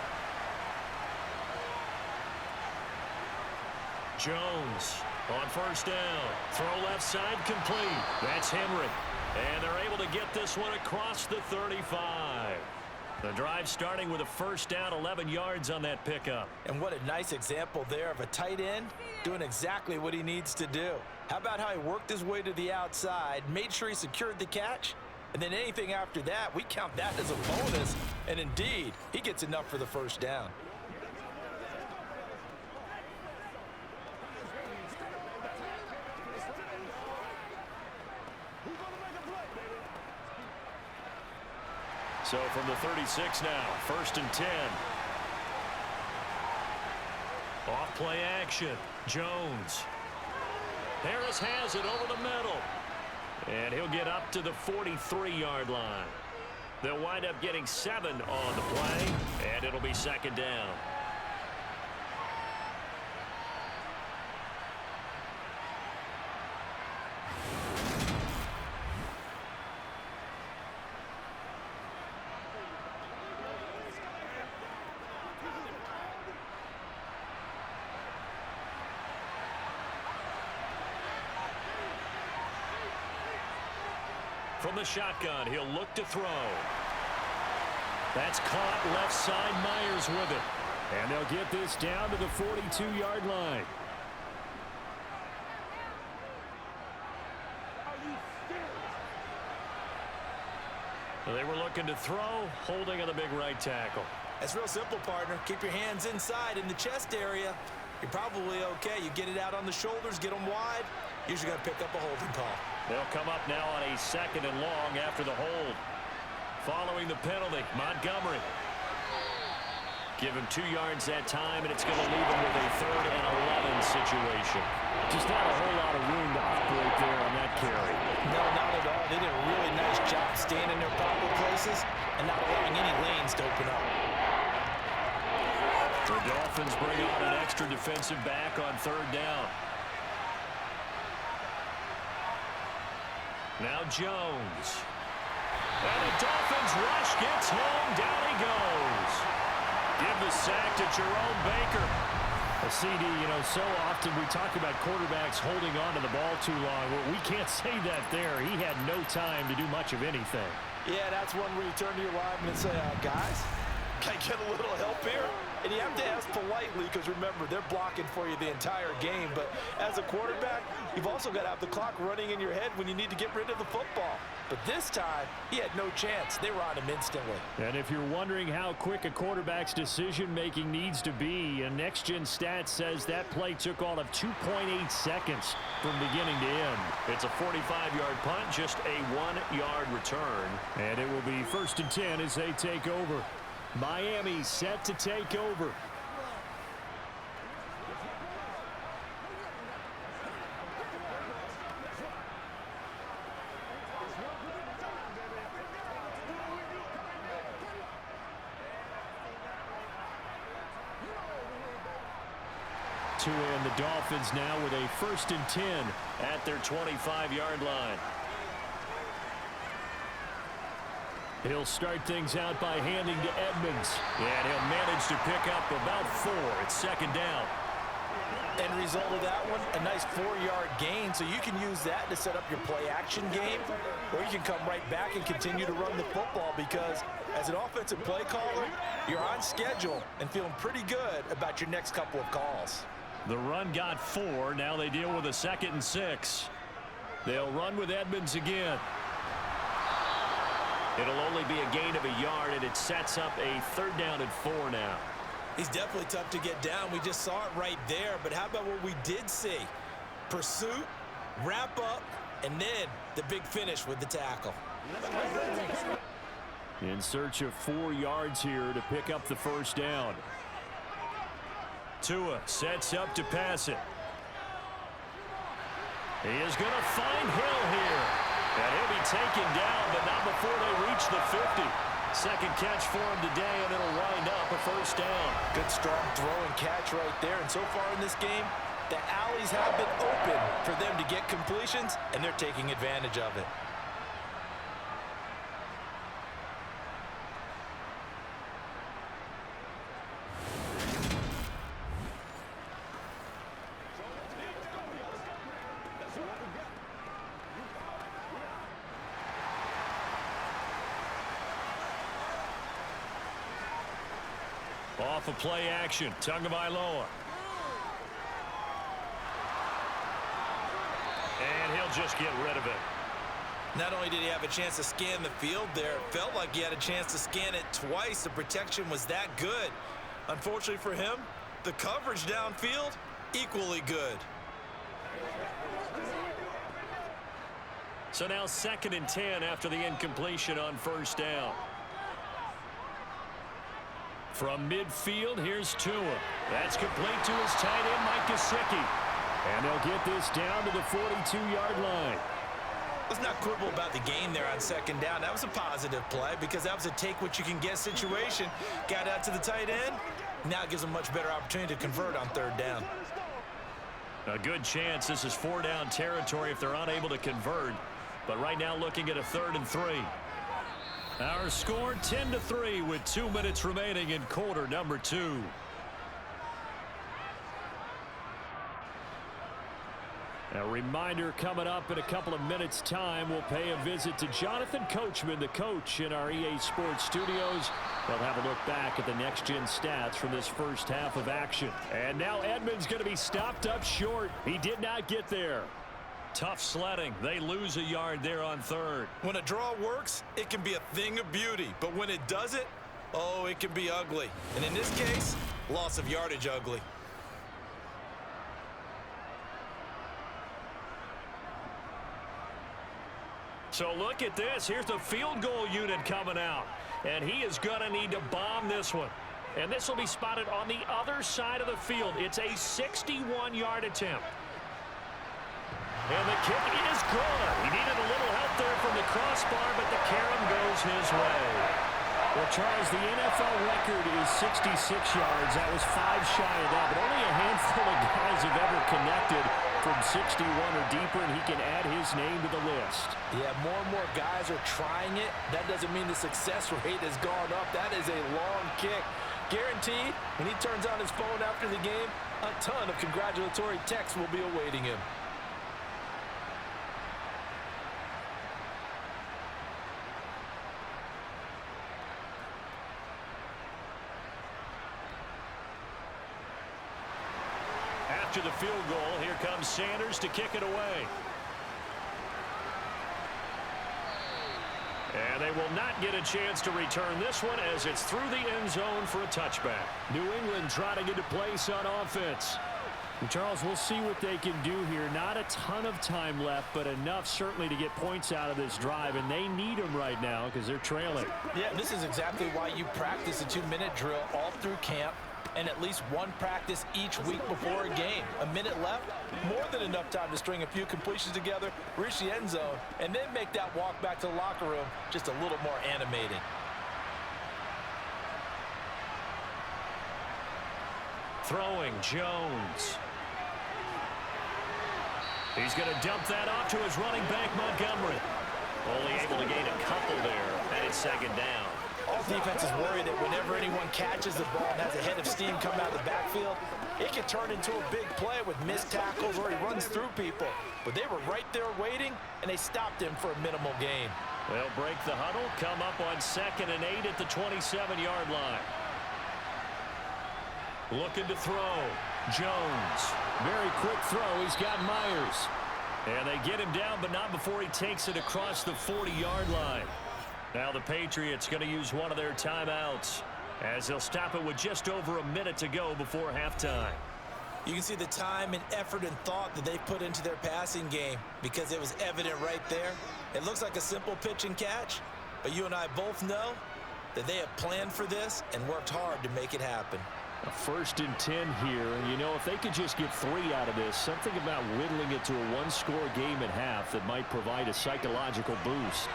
Jones on first down. Throw left side complete. That's Henry. And they're able to get this one across the 35. The drive starting with a first down, 11 yards on that pickup. And what a nice example there of a tight end doing exactly what he needs to do. How about how he worked his way to the outside, made sure he secured the catch, and then anything after that, we count that as a bonus. And indeed, he gets enough for the first down. So from the 36 now, 1st and 10. Off play action. Jones. Harris has it over the middle. And he'll get up to the 43-yard line. They'll wind up getting 7 on the play, and it'll be 2nd down. From the shotgun, he'll look to throw. That's caught left side. Myers with it. And they'll get this down to the 42-yard line. They were looking to throw, holding on the big right tackle. It's real simple, partner. Keep your hands inside in the chest area. You're probably okay. You get it out on the shoulders, get them wide. Usually got to pick up a holding call. They'll come up now on a 2nd and long after the hold. Following the penalty, Montgomery. Give him 2 yards that time, and it's going to leave him with a 3rd and 11 situation. Just not a whole lot of room to operate there on that carry. No, not at all. They did a really nice job staying in their proper places and not allowing any lanes to open up. The Dolphins bring on an extra defensive back on 3rd down. Now Jones. And the Dolphins rush gets him. Down he goes. Give the sack to Jerome Baker. A CD, so often we talk about quarterbacks holding on to the ball too long. Well, we can't say that there. He had no time to do much of anything. Yeah, that's one where you turn to your lineman and say, guys, can I get a little help here? And you have to ask politely because, remember, they're blocking for you the entire game. But as a quarterback, you've also got to have the clock running in your head when you need to get rid of the football. But this time, he had no chance. They were on him instantly. And if you're wondering how quick a quarterback's decision-making needs to be, a next-gen stat says that play took all of 2.8 seconds from beginning to end. It's a 45-yard punt, just a 1-yard return. And it will be 1st and 10 as they take over. Miami set to take over. To end the Dolphins now with a 1st and 10 at their 25-yard line. He'll start things out by handing to Edmonds. And he'll manage to pick up about 4. It's 2nd down. End result of that one, a nice 4-yard gain. So you can use that to set up your play-action game, or you can come right back and continue to run the football because as an offensive play caller, you're on schedule and feeling pretty good about your next couple of calls. The run got 4. Now they deal with a 2nd and 6. They'll run with Edmonds again. It'll only be a gain of a yard, and it sets up a 3rd down and 4 now. He's definitely tough to get down. We just saw it right there. But how about what we did see? Pursuit, wrap up, and then the big finish with the tackle. In search of 4 yards here to pick up the 1st down. Tua sets up to pass it. He is going to find Hill here. And he'll be taken down, but not before they reach the 50. Second catch for him today, and it'll wind up a 1st down. Good, strong throw and catch right there. And so far in this game, the alleys have been open for them to get completions, and they're taking advantage of it. off of play action. Tagovailoa. And he'll just get rid of it. Not only did he have a chance to scan the field there, it felt like he had a chance to scan it twice. The protection was that good. Unfortunately for him, the coverage downfield, equally good. So now 2nd and 10 after the incompletion on first down. From midfield, here's Tua. That's complete to his tight end, Mike Gesicki. And they'll get this down to the 42-yard line. Let's not quibble about the game there on 2nd down. That was a positive play because that was a take-what-you-can-get situation. Got out to the tight end. Now it gives them a much better opportunity to convert on 3rd down. A good chance this is 4-down territory if they're unable to convert. But right now looking at a 3rd and 3. Our score 10-3 with 2 minutes remaining in quarter number 2. A reminder coming up in a couple of minutes' time. We'll pay a visit to Jonathan Coachman, the coach in our EA Sports studios. We'll have a look back at the next-gen stats from this first half of action. And now Edmonds going to be stopped up short. He did not get there. Tough sledding. They lose a yard there on 3rd. When a draw works, it can be a thing of beauty. But when it doesn't, oh, it can be ugly. And in this case, loss of yardage ugly. So look at this. Here's the field goal unit coming out. And he is going to need to bomb this one. And this will be spotted on the other side of the field. It's a 61-yard attempt. And the kick is good. He needed a little help there from the crossbar, but the carom goes his way. Well, Charles, the NFL record is 66 yards. That was 5 shy of that, but only a handful of guys have ever connected from 61 or deeper, and he can add his name to the list. Yeah, more and more guys are trying it. That doesn't mean the success rate has gone up. That is a long kick. Guaranteed, when he turns on his phone after the game, a ton of congratulatory texts will be awaiting him. After the field goal, here comes Sanders to kick it away. And they will not get a chance to return this one as it's through the end zone for a touchback. New England trying to get a place on offense. And Charles, we'll see what they can do here. Not a ton of time left, but enough certainly to get points out of this drive, and they need them right now because they're trailing. Yeah, this is exactly why you practice a 2-minute drill all through camp, and at least one practice each week before a game. A minute left, more than enough time to string a few completions together, reach the end zone, and then make that walk back to the locker room just a little more animated. Throwing Jones. He's going to dump that off to his running back, Montgomery. Only able to gain a couple there, and it's 2nd down. All defenses worry that whenever anyone catches the ball and has a head of steam coming out of the backfield, it can turn into a big play with missed tackles or he runs through people. But they were right there waiting, and they stopped him for a minimal gain. They'll break the huddle, come up on 2nd and 8 at the 27-yard line. Looking to throw. Jones. Very quick throw. He's got Myers. And they get him down, but not before he takes it across the 40-yard line. Now the Patriots going to use one of their timeouts as they'll stop it with just over a minute to go before halftime. You can see the time and effort and thought that they put into their passing game because it was evident right there. It looks like a simple pitch and catch, but you and I both know that they have planned for this and worked hard to make it happen. A 1st and 10 here, and you know, if they could just get 3 out of this, something about whittling it to a 1-score game at half that might provide a psychological boost.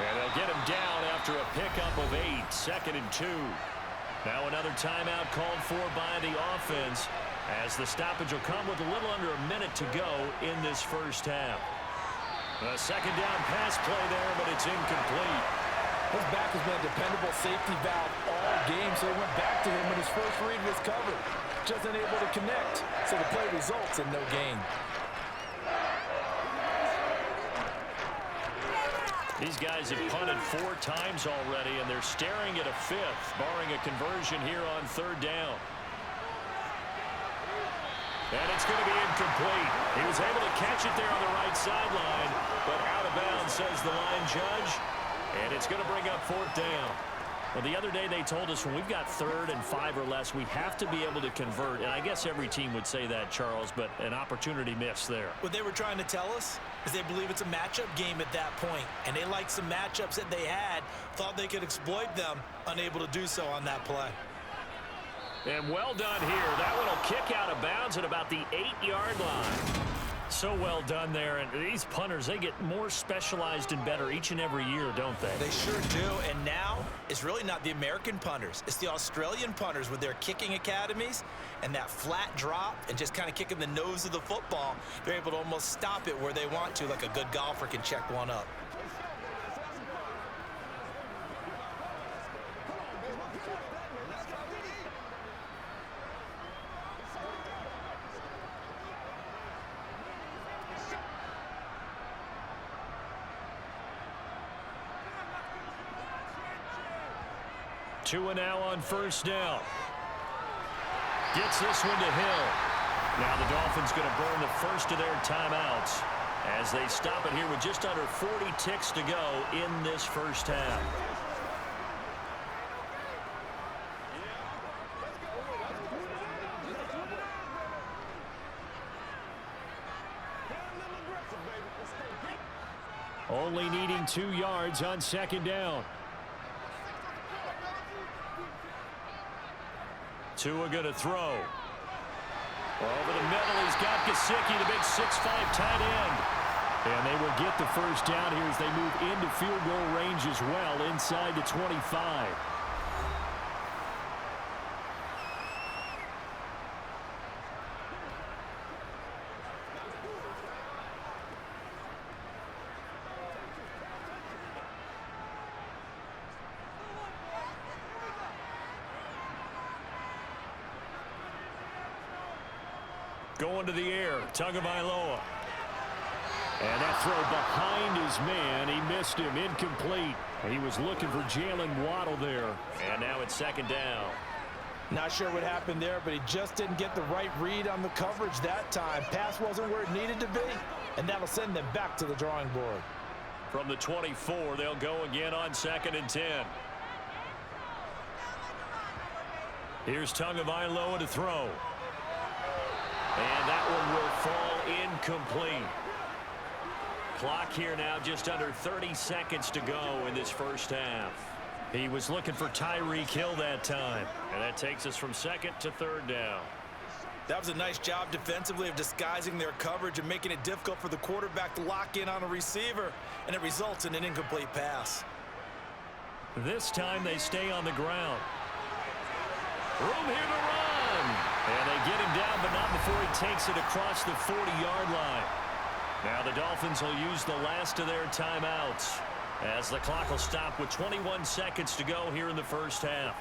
And they'll get him down after a pickup of 8, 2nd and 2. Now another timeout called for by the offense as the stoppage will come with a little under a minute to go in this first half. A 2nd down pass play there, but it's incomplete. His back has been a dependable safety valve all game, so he went back to him when his first read was covered. Just unable to connect, so the play results in no gain. These guys have punted 4 times already, and they're staring at a 5th, barring a conversion here on 3rd down. And it's going to be incomplete. He was able to catch it there on the right sideline, but out of bounds, says the line judge. And it's going to bring up 4th down. Well, the other day they told us when we've got 3rd and 5 or less, we have to be able to convert. And I guess every team would say that, Charles, but an opportunity missed there. What they were trying to tell us is they believe it's a matchup game at that point. And they liked some matchups that they had, thought they could exploit them, unable to do so on that play. And well done here. That one will kick out of bounds at about the 8-yard line. So well done there. And these punters, they get more specialized and better each and every year, don't they? They sure do. And now it's really not the American punters. It's the Australian punters with their kicking academies and that flat drop and just kind of kicking the nose of the football. They're able to almost stop it where they want to, like a good golfer can check one up. Tua now on 1st down. Gets this one to Hill. Now the Dolphins going to burn the first of their timeouts as they stop it here with just under 40 ticks to go in this first half. Only needing 2 yards on 2nd down. Tua going to throw. Over the middle, he's got Gesicki, the big 6'5" tight end. And they will get the first down here as they move into field goal range as well, inside the 25. Going to the air, Tagovailoa. And that throw behind his man. He missed him, incomplete. He was looking for Jalen Waddle there. And now it's 2nd down. Not sure what happened there, but he just didn't get the right read on the coverage that time. Pass wasn't where it needed to be, and that'll send them back to the drawing board. From the 24, they'll go again on 2nd and 10. Here's Tagovailoa to throw. And that one will fall incomplete. Clock here now just under 30 seconds to go in this first half. He was looking for Tyreek Hill that time. And that takes us from 2nd to 3rd down. That was a nice job defensively of disguising their coverage and making it difficult for the quarterback to lock in on a receiver. And it results in an incomplete pass. This time they stay on the ground. Room here to run. And they get him down, but not before he takes it across the 40-yard line. Now the Dolphins will use the last of their timeouts as the clock will stop with 21 seconds to go here in the first half.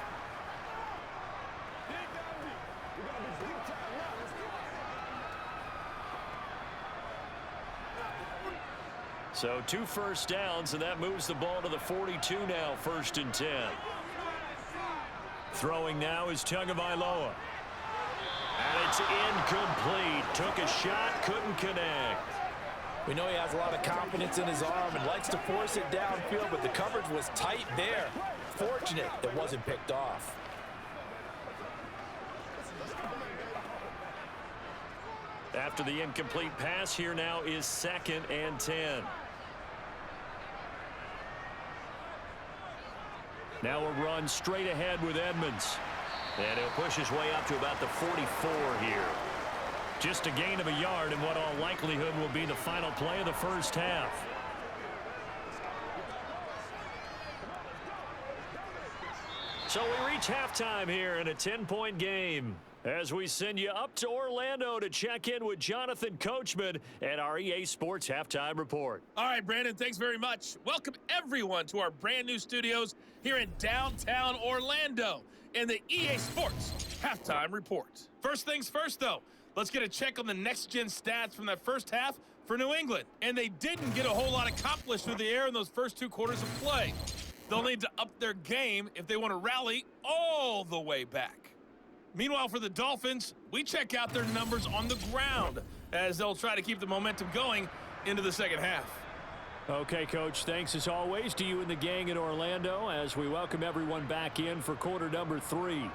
So 2 first downs, and that moves the ball to the 42 now, 1st and 10. Throwing now is Tagovailoa. And it's incomplete. Took a shot, couldn't connect. We know he has a lot of confidence in his arm and likes to force it downfield, but the coverage was tight there. Fortunate it wasn't picked off. After the incomplete pass, here now is 2nd and 10. Now a run straight ahead with Edmonds. And he'll push his way up to about the 44 here. Just a gain of a yard in what all likelihood will be the final play of the first half. So we reach halftime here in a 10-point game as we send you up to Orlando to check in with Jonathan Coachman at our EA Sports Halftime Report. All right, Brandon, thanks very much. Welcome, everyone, to our brand new studios here in downtown Orlando in the EA Sports Halftime Report. First things first, though, let's get a check on the next-gen stats from that first half for New England, and they didn't get a whole lot accomplished through the air in those first 2 quarters of play. They'll need to up their game if they want to rally all the way back. Meanwhile, for the Dolphins, we check out their numbers on the ground as they'll try to keep the momentum going into the second half. Okay, Coach, thanks as always to you and the gang in Orlando as we welcome everyone back in for quarter number 3.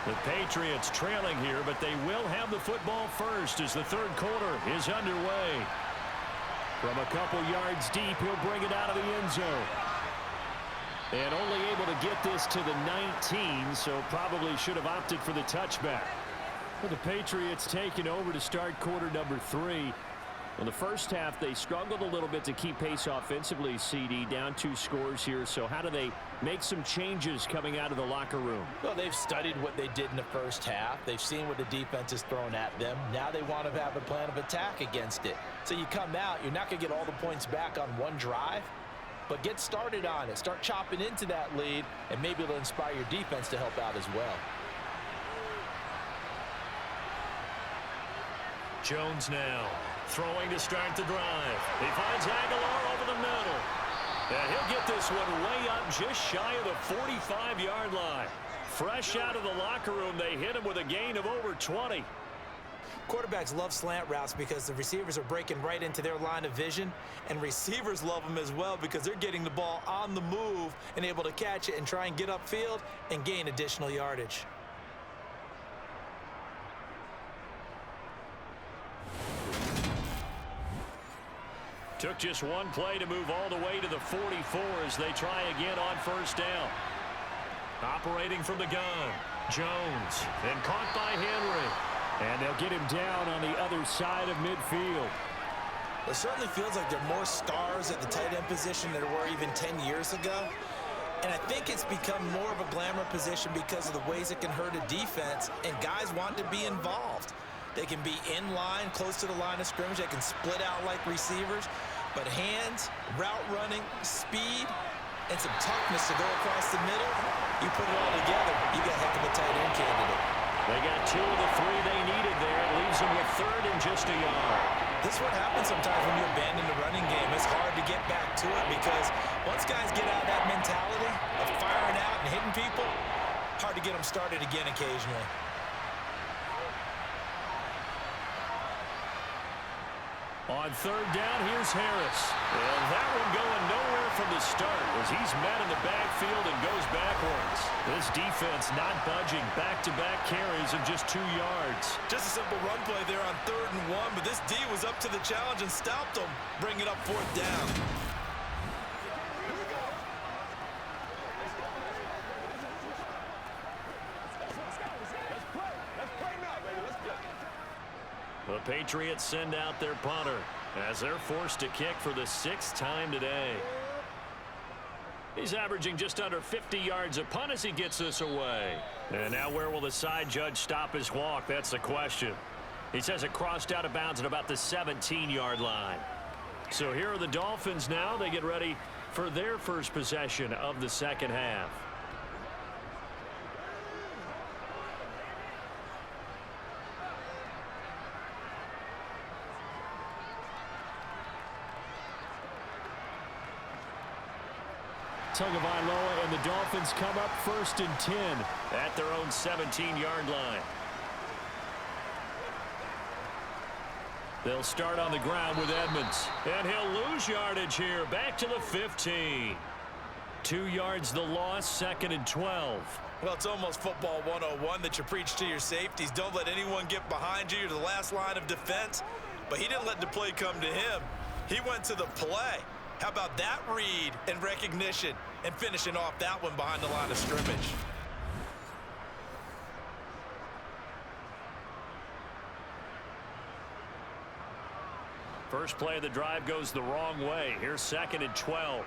The Patriots trailing here, but they will have the football first as the third quarter is underway. From a couple yards deep, he'll bring it out of the end zone. And only able to get this to the 19, so probably should have opted for the touchback. But the Patriots taking over to start quarter number 3. In the first half, they struggled a little bit to keep pace offensively, CD, down 2 scores here. So how do they make some changes coming out of the locker room? Well, they've studied what they did in the first half. They've seen what the defense is throwing at them. Now they want to have a plan of attack against it. So you come out, you're not going to get all the points back on one drive, but get started on it. Start chopping into that lead, and maybe it'll inspire your defense to help out as well. Jones now throwing to start the drive. He finds Aguilar over the middle. And he'll get this one way up just shy of the 45-yard line. Fresh out of the locker room, they hit him with a gain of over 20. Quarterbacks love slant routes because the receivers are breaking right into their line of vision, and receivers love them as well because they're getting the ball on the move and able to catch it and try and get upfield and gain additional yardage. Took just one play to move all the way to the 44 as they try again on first down. Operating from the gun, Jones, and caught by Henry. And they'll get him down on the other side of midfield. It certainly feels like there are more stars at the tight end position than there were even 10 years ago. And I think it's become more of a glamour position because of the ways it can hurt a defense, and guys want to be involved. They can be in line, close to the line of scrimmage. They can split out like receivers. But hands, route running, speed, and some toughness to go across the middle, you put it all together, you got a heck of a tight end candidate. They got 2 of the 3 they needed there. It leaves them with third and just a yard. This is what happens sometimes when you abandon the running game. It's hard to get back to it because once guys get out of that mentality of firing out and hitting people, hard to get them started again occasionally. On third down, here's Harris. And that one going nowhere from the start as he's met in the backfield and goes backwards. This defense not budging. Back-to-back carries of just 2 yards. Just a simple run play there on 3rd and 1, but this D was up to the challenge and stopped them, bringing up 4th down. The Patriots send out their punter as they're forced to kick for the 6th time today. He's averaging just under 50 yards a punt as he gets this away. And now where will the side judge stop his walk? That's the question. He says it crossed out of bounds at about the 17-yard line. So here are the Dolphins now. They get ready for their first possession of the second half. Tagovailoa and the Dolphins come up 1st and 10 at their own 17-yard line. They'll start on the ground with Edmonds. And he'll lose yardage here. Back to the 15. 2 yards the loss, 2nd and 12. Well, it's almost football 101 that you preach to your safeties. Don't let anyone get behind you. You're the last line of defense. But he didn't let the play come to him. He went to the play. How about that read and recognition and finishing off that one behind the line of scrimmage? First play of the drive goes the wrong way. Here's 2nd and 12.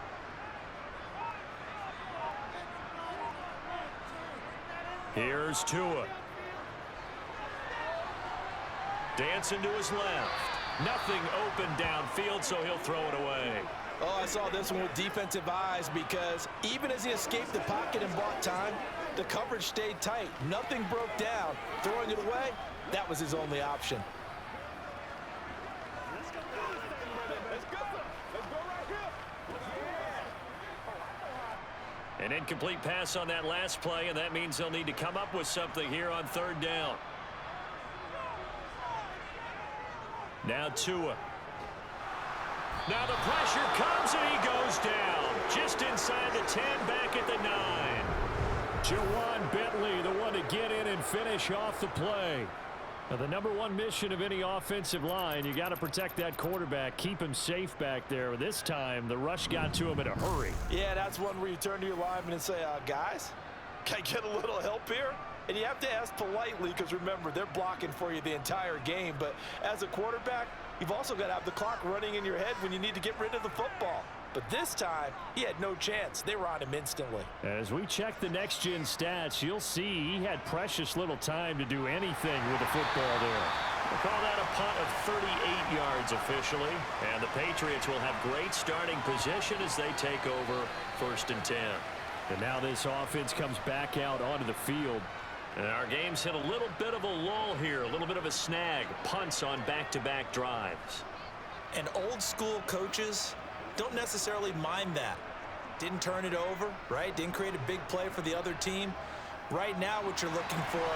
Here's Tua. Dancing to his left. Nothing open downfield, so he'll throw it away. Oh, I saw this one with defensive eyes because even as he escaped the pocket and bought time, the coverage stayed tight. Nothing broke down. Throwing it away, that was his only option. An incomplete pass on that last play, and that means they'll need to come up with something here on 3rd down. Now Tua. Now the pressure comes, and he goes down. Just inside the 10, back at the 9. Jawan Bentley, the one to get in and finish off the play. Now, the number one mission of any offensive line, you got to protect that quarterback, keep him safe back there. This time, the rush got to him in a hurry. Yeah, that's one where you turn to your lineman and say, guys, can I get a little help here? And you have to ask politely because, remember, they're blocking for you the entire game. But as a quarterback, you've also got to have the clock running in your head when you need to get rid of the football. But this time, he had no chance. They were on him instantly. As we check the next-gen stats, you'll see he had precious little time to do anything with the football there. We'll call that a punt of 38 yards officially. And the Patriots will have great starting position as they take over 1st and 10. And now this offense comes back out onto the field. And our game's hit a little bit of a lull here, a little bit of a snag. Punts on back-to-back drives. And old-school coaches don't necessarily mind that. Didn't turn it over, right? Didn't create a big play for the other team. Right now, what you're looking for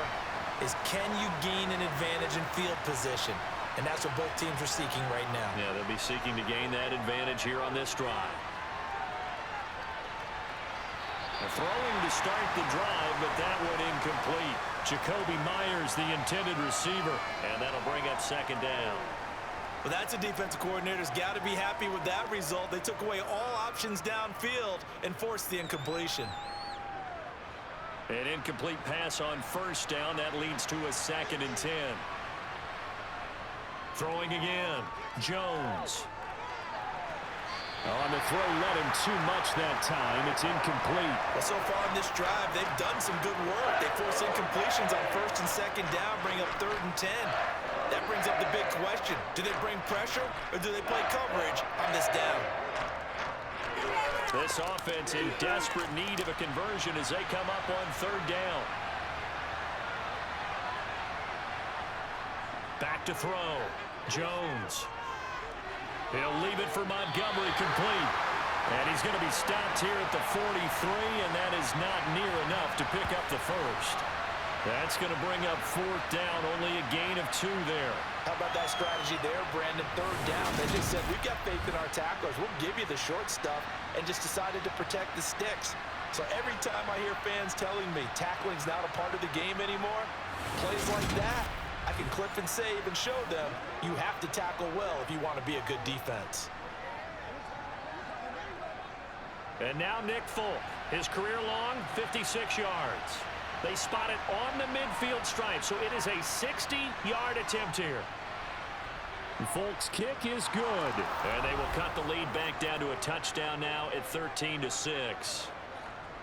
is, can you gain an advantage in field position? And that's what both teams are seeking right now. Yeah, they'll be seeking to gain that advantage here on this drive. Throwing to start the drive, but that one incomplete. Jacoby Myers, the intended receiver, and that'll bring up 2nd down. Well, that's a defensive coordinator's got to be happy with that result. They took away all options downfield and forced the incompletion. An incomplete pass on 1st down. That leads to a 2nd and 10. Throwing again. Jones. On the throw, led him too much that time. It's incomplete. Well, so far in this drive, they've done some good work. They force incompletions on 1st and 2nd down, bring up 3rd and 10. That brings up the big question. Do they bring pressure or do they play coverage on this down? This offense in desperate need of a conversion as they come up on 3rd down. Back to throw. Jones. He'll leave it for Montgomery, complete. And he's going to be stopped here at the 43, and that is not near enough to pick up the 1st. That's going to bring up 4th down, only a gain of 2 there. How about that strategy there, Brandon? 3rd down. They just said, we've got faith in our tacklers. We'll give you the short stuff, and just decided to protect the sticks. So every time I hear fans telling me tackling's not a part of the game anymore, plays like that, I can clip and save and show them you have to tackle well if you want to be a good defense. And now Nick Folk, his career long, 56 yards. They spot it on the midfield stripe, so it is a 60-yard attempt here. Folk's kick is good. And they will cut the lead back down to a touchdown now at 13-6.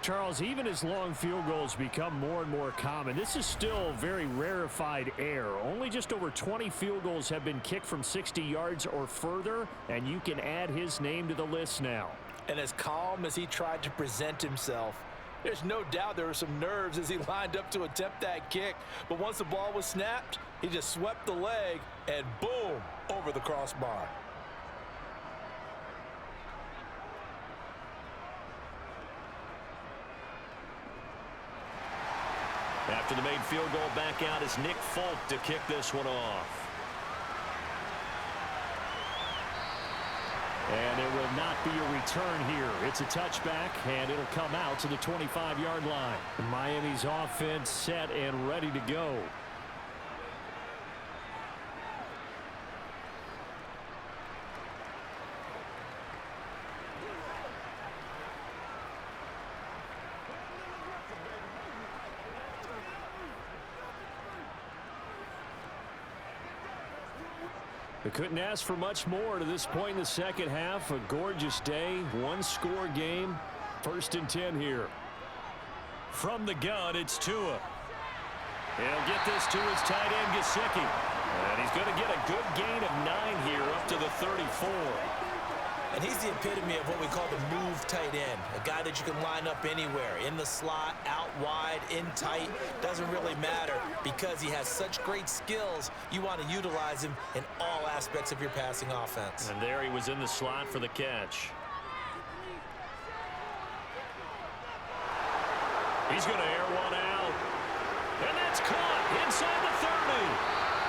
Charles, even as long field goals become more and more common, this is still very rarefied air. Only just over 20 field goals have been kicked from 60 yards or further, and you can add his name to the list now. And as calm as he tried to present himself, there's no doubt there were some nerves as he lined up to attempt that kick. But once the ball was snapped, he just swept the leg and boom, over the crossbar. After the made field goal, back out is Nick Folk to kick this one off. And there will not be a return here. It's a touchback, and it'll come out to the 25-yard line. Miami's offense set and ready to go. They couldn't ask for much more to this point in the second half. A gorgeous day, one-score game. 1st and 10 here. From the gun, it's Tua. He'll get this to his tight end, Gesicki. And he's going to get a good gain of 9 here up to the 34. And he's the epitome of what we call the move tight end. A guy that you can line up anywhere, in the slot, out wide, in tight. Doesn't really matter because he has such great skills. You want to utilize him in all aspects of your passing offense. And there he was in the slot for the catch. He's going to air one out. And that's caught inside the 30.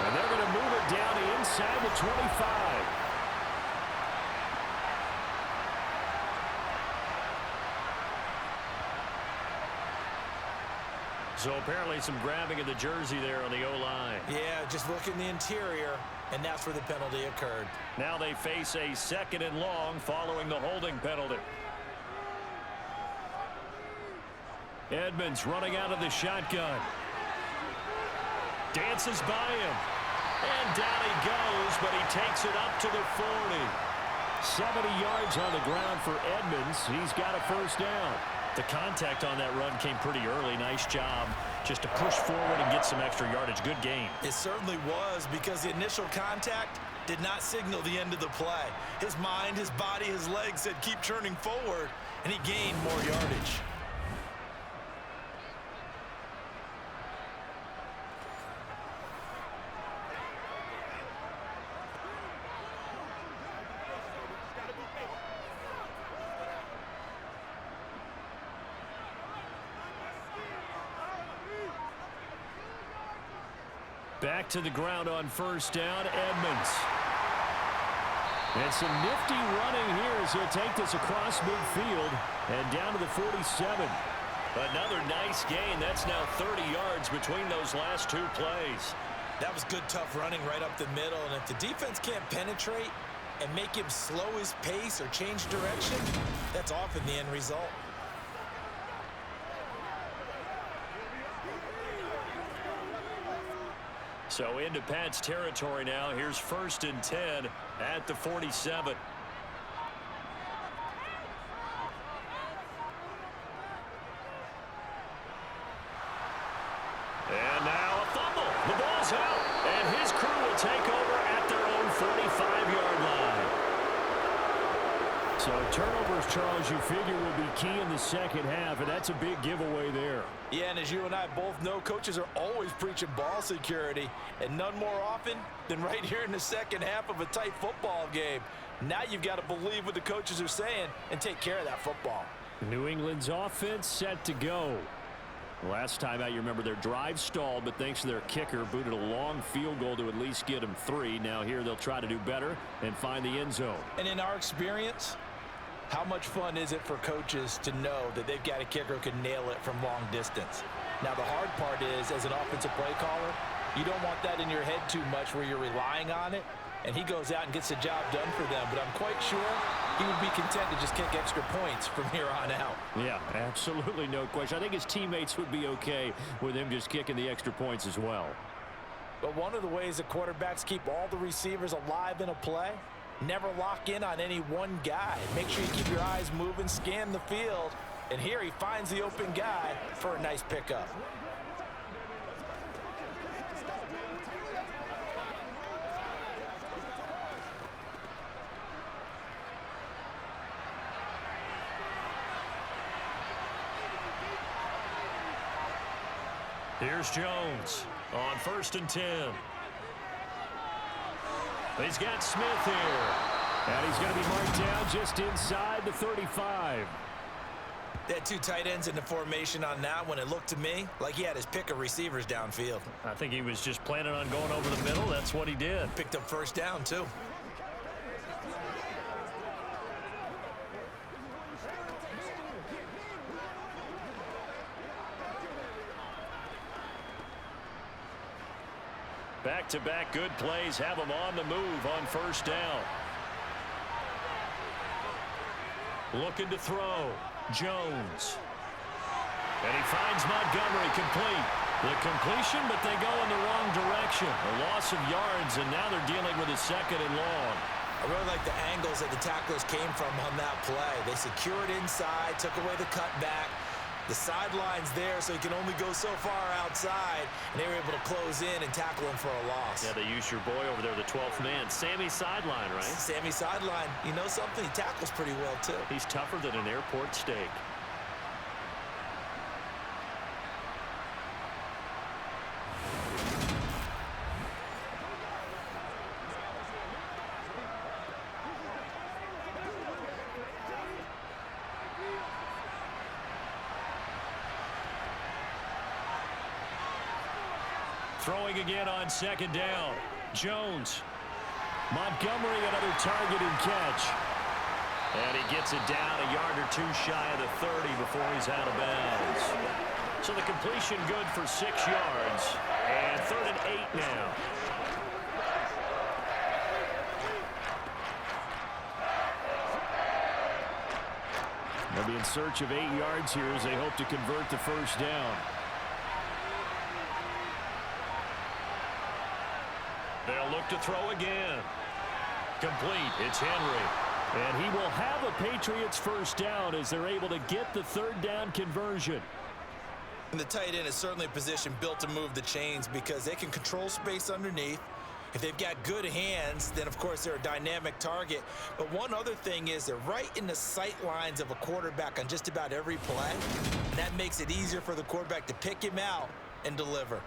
And they're going to move it down to inside the 25. So apparently some grabbing of the jersey there on the O-line. Yeah, just look in the interior, and that's where the penalty occurred. Now they face a 2nd and long following the holding penalty. Edmonds running out of the shotgun. Dances by him. And down he goes, but he takes it up to the 40. 70 yards on the ground for Edmonds. He's got a 1st down. The contact on that run came pretty early. Nice job just to push forward and get some extra yardage. Good game. It certainly was, because the initial contact did not signal the end of the play. His mind, his body, his legs said keep churning forward, and he gained more yardage. Back to the ground on 1st down, Edmonds. And some nifty running here as he'll take this across midfield and down to the 47. Another nice gain. That's now 30 yards between those last 2 plays. That was good, tough running right up the middle. And if the defense can't penetrate and make him slow his pace or change direction, that's often the end result. So into Pat's territory now. Here's 1st and 10 at the 47. And now a fumble. The ball's out. And his crew will take over at their own 45-yard line. So turnovers, Charles, you figure will be key in the second half, and that's a big giveaway there. Yeah, and as you and I both know, coaches are always preaching ball security, and none more often than right here in the second half of a tight football game. Now you've got to believe what the coaches are saying and take care of that football. New England's offense set to go. Last time out, you remember their drive stalled, but thanks to their kicker, booted a long field goal to at least get them 3. Now here they'll try to do better and find the end zone. And in our experience, how much fun is it for coaches to know that they've got a kicker who can nail it from long distance? Now, the hard part is, as an offensive play caller, you don't want that in your head too much where you're relying on it, and he goes out and gets the job done for them. But I'm quite sure he would be content to just kick extra points from here on out. Yeah, absolutely no question. I think his teammates would be okay with him just kicking the extra points as well. But one of the ways that quarterbacks keep all the receivers alive in a play, never lock in on any one guy. Make sure you keep your eyes moving, scan the field, and here he finds the open guy for a nice pickup. Here's Jones on 1st and 10. He's got Smith here. And he's going to be marked down just inside the 35. They had 2 tight ends in the formation on that one. It looked to me like he had his pick of receivers downfield. I think he was just planning on going over the middle. That's what he did. Picked up 1st down, too. Back-to-back good plays have him on the move on 1st down. Looking to throw. Jones. And he finds Montgomery complete. The completion, but they go in the wrong direction. A loss of yards, and now they're dealing with a 2nd and long. I really like the angles that the tacklers came from on that play. They secured inside, took away the cutback. The sideline's there, so he can only go so far outside, and they were able to close in and tackle him for a loss. Yeah, they used your boy over there, the 12th man. Sammy Sideline, right? Sammy Sideline. You know something? He tackles pretty well, too. He's tougher than an airport steak. Throwing again on 2nd down. Jones. Montgomery, another target and catch. And he gets it down a yard or 2 shy of the 30 before he's out of bounds. So the completion good for 6 yards. And 3rd and 8 now. They'll be in search of 8 yards here as they hope to convert the 1st down. They'll look to throw again. Complete. It's Henry. And he will have a Patriots 1st down as they're able to get the 3rd down conversion. And the tight end is certainly a position built to move the chains because they can control space underneath. If they've got good hands, then, of course, they're a dynamic target. But one other thing is they're right in the sight lines of a quarterback on just about every play. And that makes it easier for the quarterback to pick him out and deliver.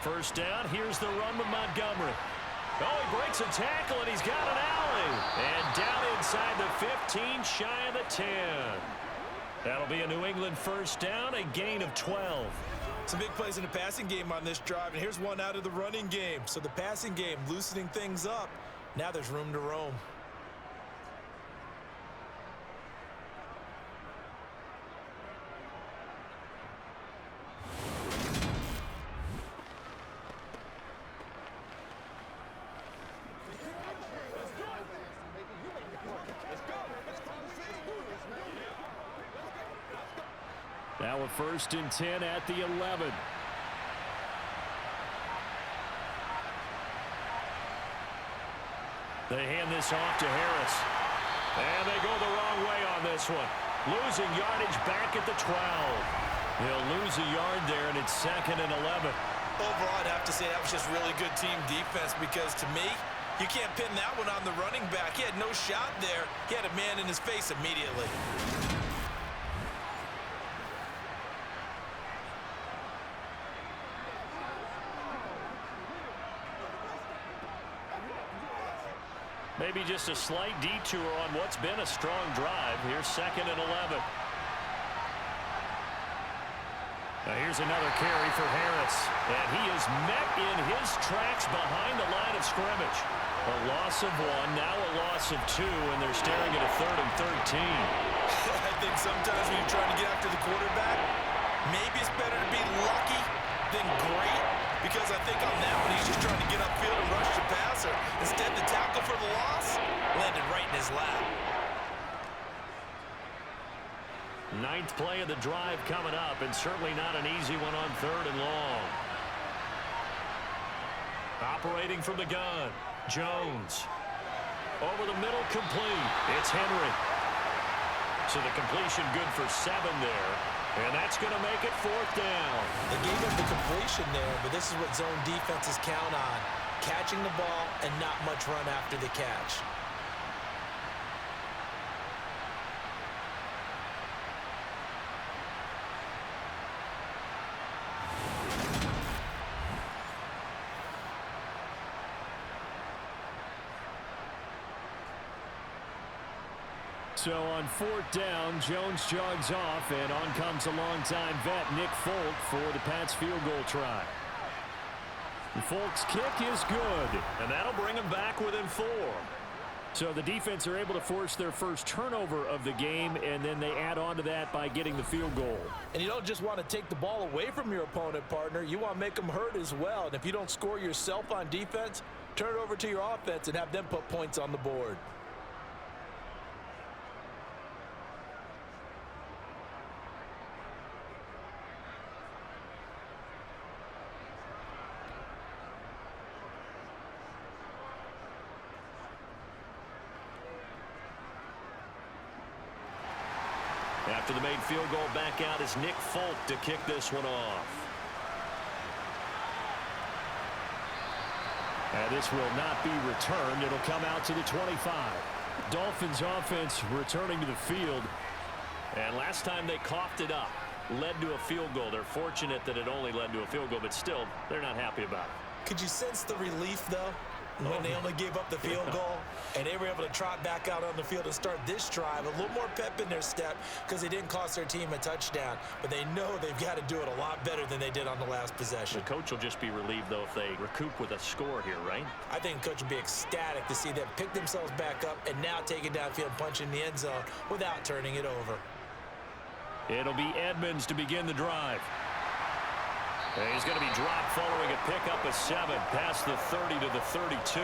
First down, here's the run with Montgomery. Oh, he breaks a tackle, and he's got an alley. And down inside the 15, shy of the 10. That'll be a New England 1st down, a gain of 12. Some big plays in the passing game on this drive, and here's one out of the running game. So the passing game loosening things up. Now there's room to roam. Now a 1st and 10 at the 11. They hand this off to Harris. And they go the wrong way on this one. Losing yardage back at the 12. They'll lose a yard there, and it's 2nd and 11. Overall, I'd have to say that was just really good team defense because, to me, you can't pin that one on the running back. He had no shot there. He had a man in his face immediately. Maybe just a slight detour on what's been a strong drive. Here's 2nd and 11. Now here's another carry for Harris. And he is met in his tracks behind the line of scrimmage. A loss of 1, now a loss of 2, and they're staring at a 3rd and 13. I think sometimes when you're trying to get after the quarterback, maybe it's better to be lucky than great. Because I think on that one, he's just trying to get upfield and rush the passer. Instead, the tackle for the loss landed right in his lap. 9th play of the drive coming up, and certainly not an easy one on 3rd and long. Operating from the gun, Jones. Over the middle, complete. It's Henry. So the completion good for 7 there. And that's going to make it 4th down. They gave up the completion there, but this is what zone defenses count on. Catching the ball and not much run after the catch. So on 4th down, Jones jogs off, and on comes a longtime vet, Nick Folk, for the Pats field goal try. And Folk's kick is good, and that'll bring him back within 4. So the defense are able to force their first turnover of the game, and then they add on to that by getting the field goal. And you don't just want to take the ball away from your opponent, partner. You want to make them hurt as well. And if you don't score yourself on defense, turn it over to your offense and have them put points on the board. After the made field goal, back out is Nick Folk to kick this one off. And this will not be returned. It'll come out to the 25. Dolphins offense returning to the field. And last time they coughed it up, led to a field goal. They're fortunate that it only led to a field goal, but still, they're not happy about it. Could you sense the relief, though, when they only gave up the field goal and they were able to trot back out on the field and start this drive? A little more pep in their step because they didn't cost their team a touchdown, but they know they've got to do it a lot better than they did on the last possession. The coach will just be relieved, though, if they recoup with a score here, right? I think the coach will be ecstatic to see them pick themselves back up and now take it downfield, punch in the end zone without turning it over. It'll be Edmonds to begin the drive. And he's going to be dropped following a pickup of 7 past the 30 to the 32.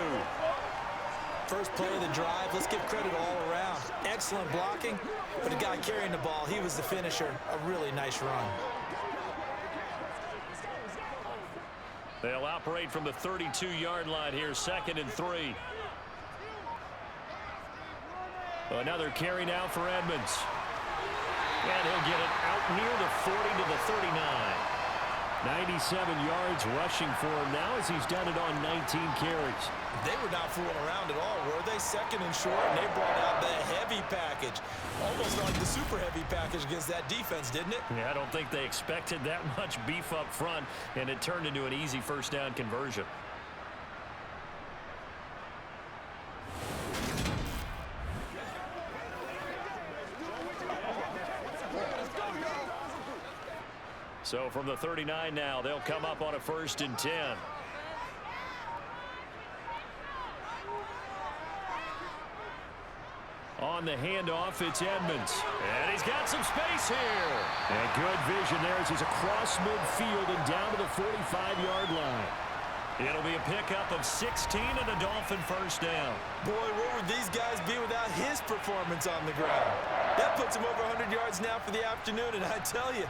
First play of the drive, let's give credit all around. Excellent blocking, but the guy carrying the ball, he was the finisher. A really nice run. They'll operate from the 32-yard line here, 2nd and 3. Another carry now for Edmonds. And he'll get it out near the 40 to the 39. 97 yards rushing for him now as he's done it on 19 carries. They were not fooling around at all, were they? 2nd and short, and they brought out the heavy package. Almost like the super heavy package against that defense, didn't it? Yeah, I don't think they expected that much beef up front, and it turned into an easy first down conversion. So from the 39 now, they'll come up on a 1st and 10. On the handoff, it's Edmonds. And he's got some space here. And good vision there as he's across midfield and down to the 45-yard line. It'll be a pickup of 16 and a Dolphin first down. Boy, where would these guys be without his performance on the ground? That puts him over 100 yards now for the afternoon, and I tell you,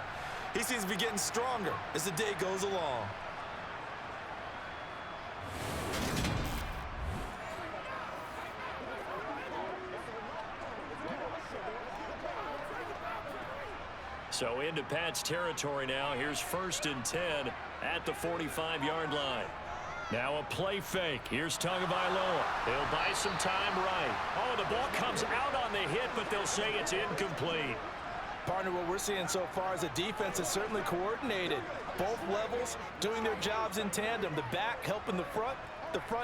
he seems to be getting stronger as the day goes along. So into Pat's territory now. Here's 1st and 10 at the 45-yard line. Now a play fake. Here's Tagovailoa. He'll buy some time right. Oh, the ball comes out on the hit, but they'll say it's incomplete. Partner, what we're seeing so far is a defense that's certainly coordinated. Both levels doing their jobs in tandem. The back helping the front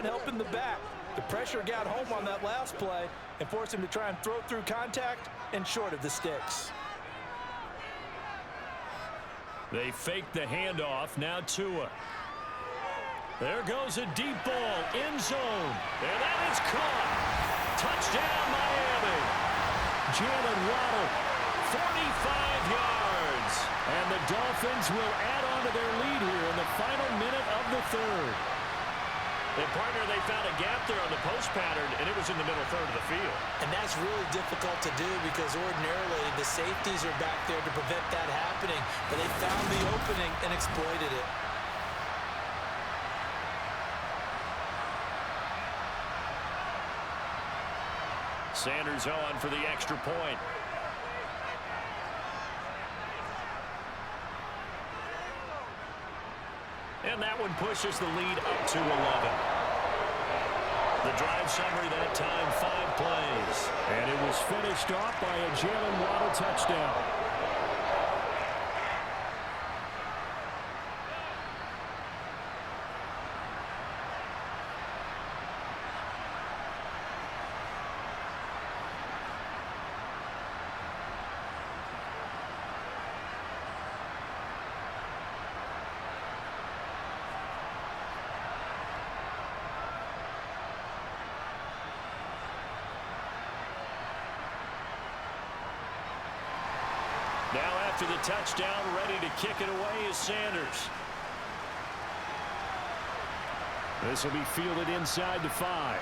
helping the back. The pressure got home on that last play and forced him to try and throw through contact and short of the sticks. They fake the handoff. Now Tua. There goes a deep ball. End zone. And that is caught. Touchdown, Miami. Jalen Waddle, 45 yards. And the Dolphins will add on to their lead here in the final minute of the 3rd. And partner, they found a gap there on the post pattern, and it was in the middle 3rd of the field. And that's really difficult to do because ordinarily the safeties are back there to prevent that happening. But they found the opening and exploited it. Sanders on for the extra point. And that one pushes the lead up to 11. The drive summary that time, 5 plays. And it was finished off by a Jalen Waddle touchdown. after the touchdown. Ready to kick it away is Sanders. This will be fielded inside the 5.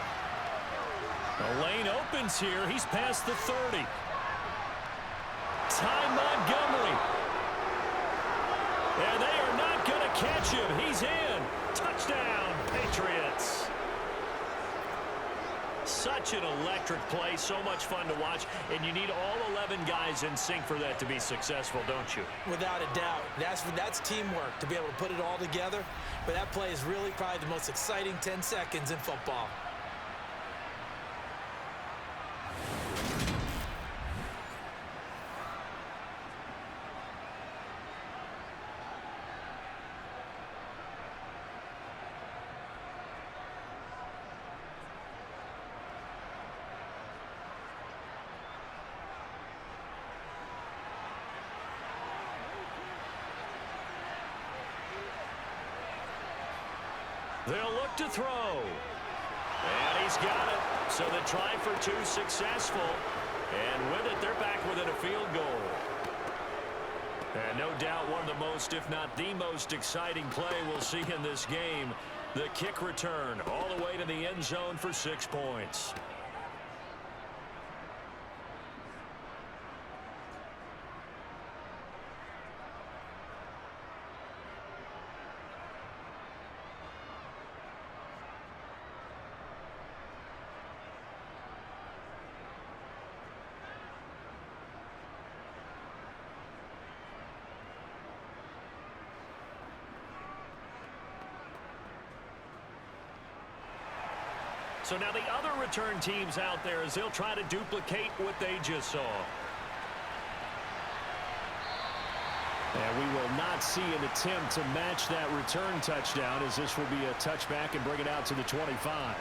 The lane opens here. He's past the 30. Ty Montgomery. And they are not going to catch him. He's in. Touchdown, Patriots. Such an electric play. So much fun to watch. And you need all 11 guys in sync for that to be successful, don't you? Without a doubt. That's teamwork to be able to put it all together. But that play is really probably the most exciting 10 seconds in football. They'll look to throw. And he's got it. So the try for 2 successful. And with it, they're back within a field goal. And no doubt one of the most, if not the most exciting play we'll see in this game. The kick return all the way to the end zone for 6 points. So now the other return teams out there as they'll try to duplicate what they just saw. And we will not see an attempt to match that return touchdown as this will be a touchback and bring it out to the 25.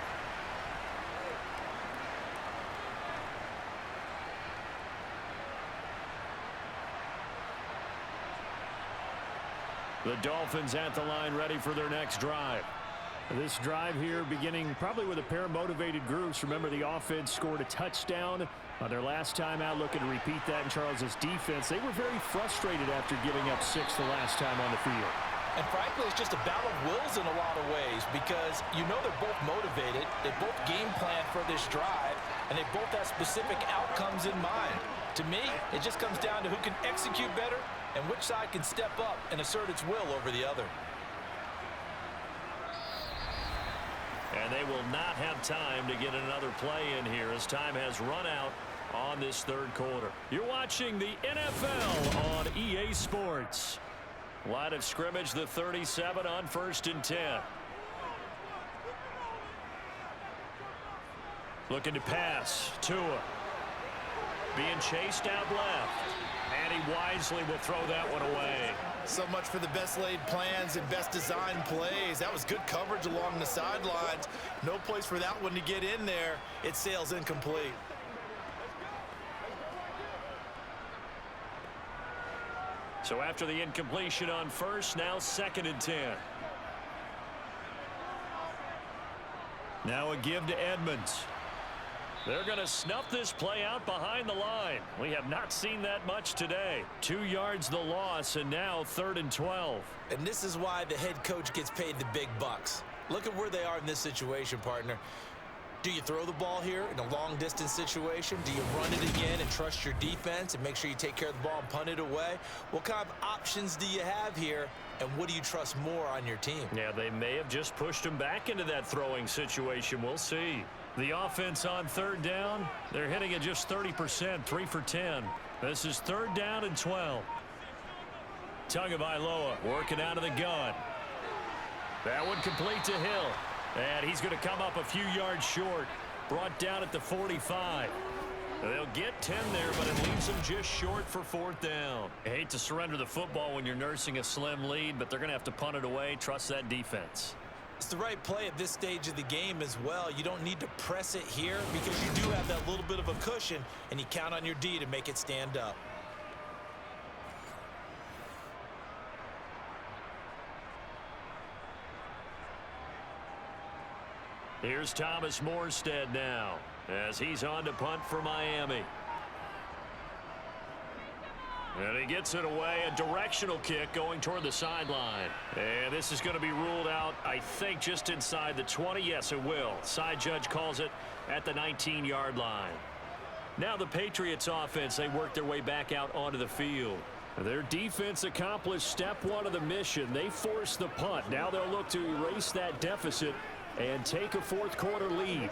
The Dolphins at the line ready for their next drive. This drive here beginning probably with a pair of motivated groups. Remember, the offense scored a touchdown on their last time out, looking to repeat that in Charles's defense. They were very frustrated after giving up 6 the last time on the field. And frankly, it's just a battle of wills in a lot of ways because you know they're both motivated. They both game plan for this drive, and they both have specific outcomes in mind. To me, it just comes down to who can execute better and which side can step up and assert its will over the other. And they will not have time to get another play in here as time has run out on this third quarter. You're watching the NFL on EA Sports. Line of scrimmage, the 37 on 1st and 10. Looking to pass. Tua. Being chased out left. And he wisely will throw that one away. So much for the best laid plans and best designed plays. That was good coverage along the sidelines. No place for that one to get in there. It sails incomplete. So after the incompletion on 1st, now 2nd and 10. Now a give to Edmonds. They're going to snuff this play out behind the line. We have not seen that much today. 2 yards the loss, and now 3rd and 12. And this is why the head coach gets paid the big bucks. Look at where they are in this situation, partner. Do you throw the ball here in a long-distance situation? Do you run it again and trust your defense and make sure you take care of the ball and punt it away? What kind of options do you have here, and what do you trust more on your team? Yeah, they may have just pushed him back into that throwing situation. We'll see. The offense on 3rd down, they're hitting at just 30%, 3 for 10. This is 3rd down and 12. Tagovailoa working out of the gun. That one complete to Hill. And he's going to come up a few yards short. Brought down at the 45. They'll get 10 there, but it leaves them just short for 4th down. I hate to surrender the football when you're nursing a slim lead, but they're going to have to punt it away. Trust that defense. It's the right play at this stage of the game as well. You don't need to press it here because you do have that little bit of a cushion, and you count on your D to make it stand up. Here's Thomas Morstead now as he's on to punt for Miami. And he gets it away, a directional kick going toward the sideline. And this is going to be ruled out, I think, just inside the 20. Yes, it will. Side judge calls it at the 19-yard line. Now the Patriots offense, they work their way back out onto the field. Their defense accomplished step one of the mission. They forced the punt. Now they'll look to erase that deficit and take a fourth quarter lead.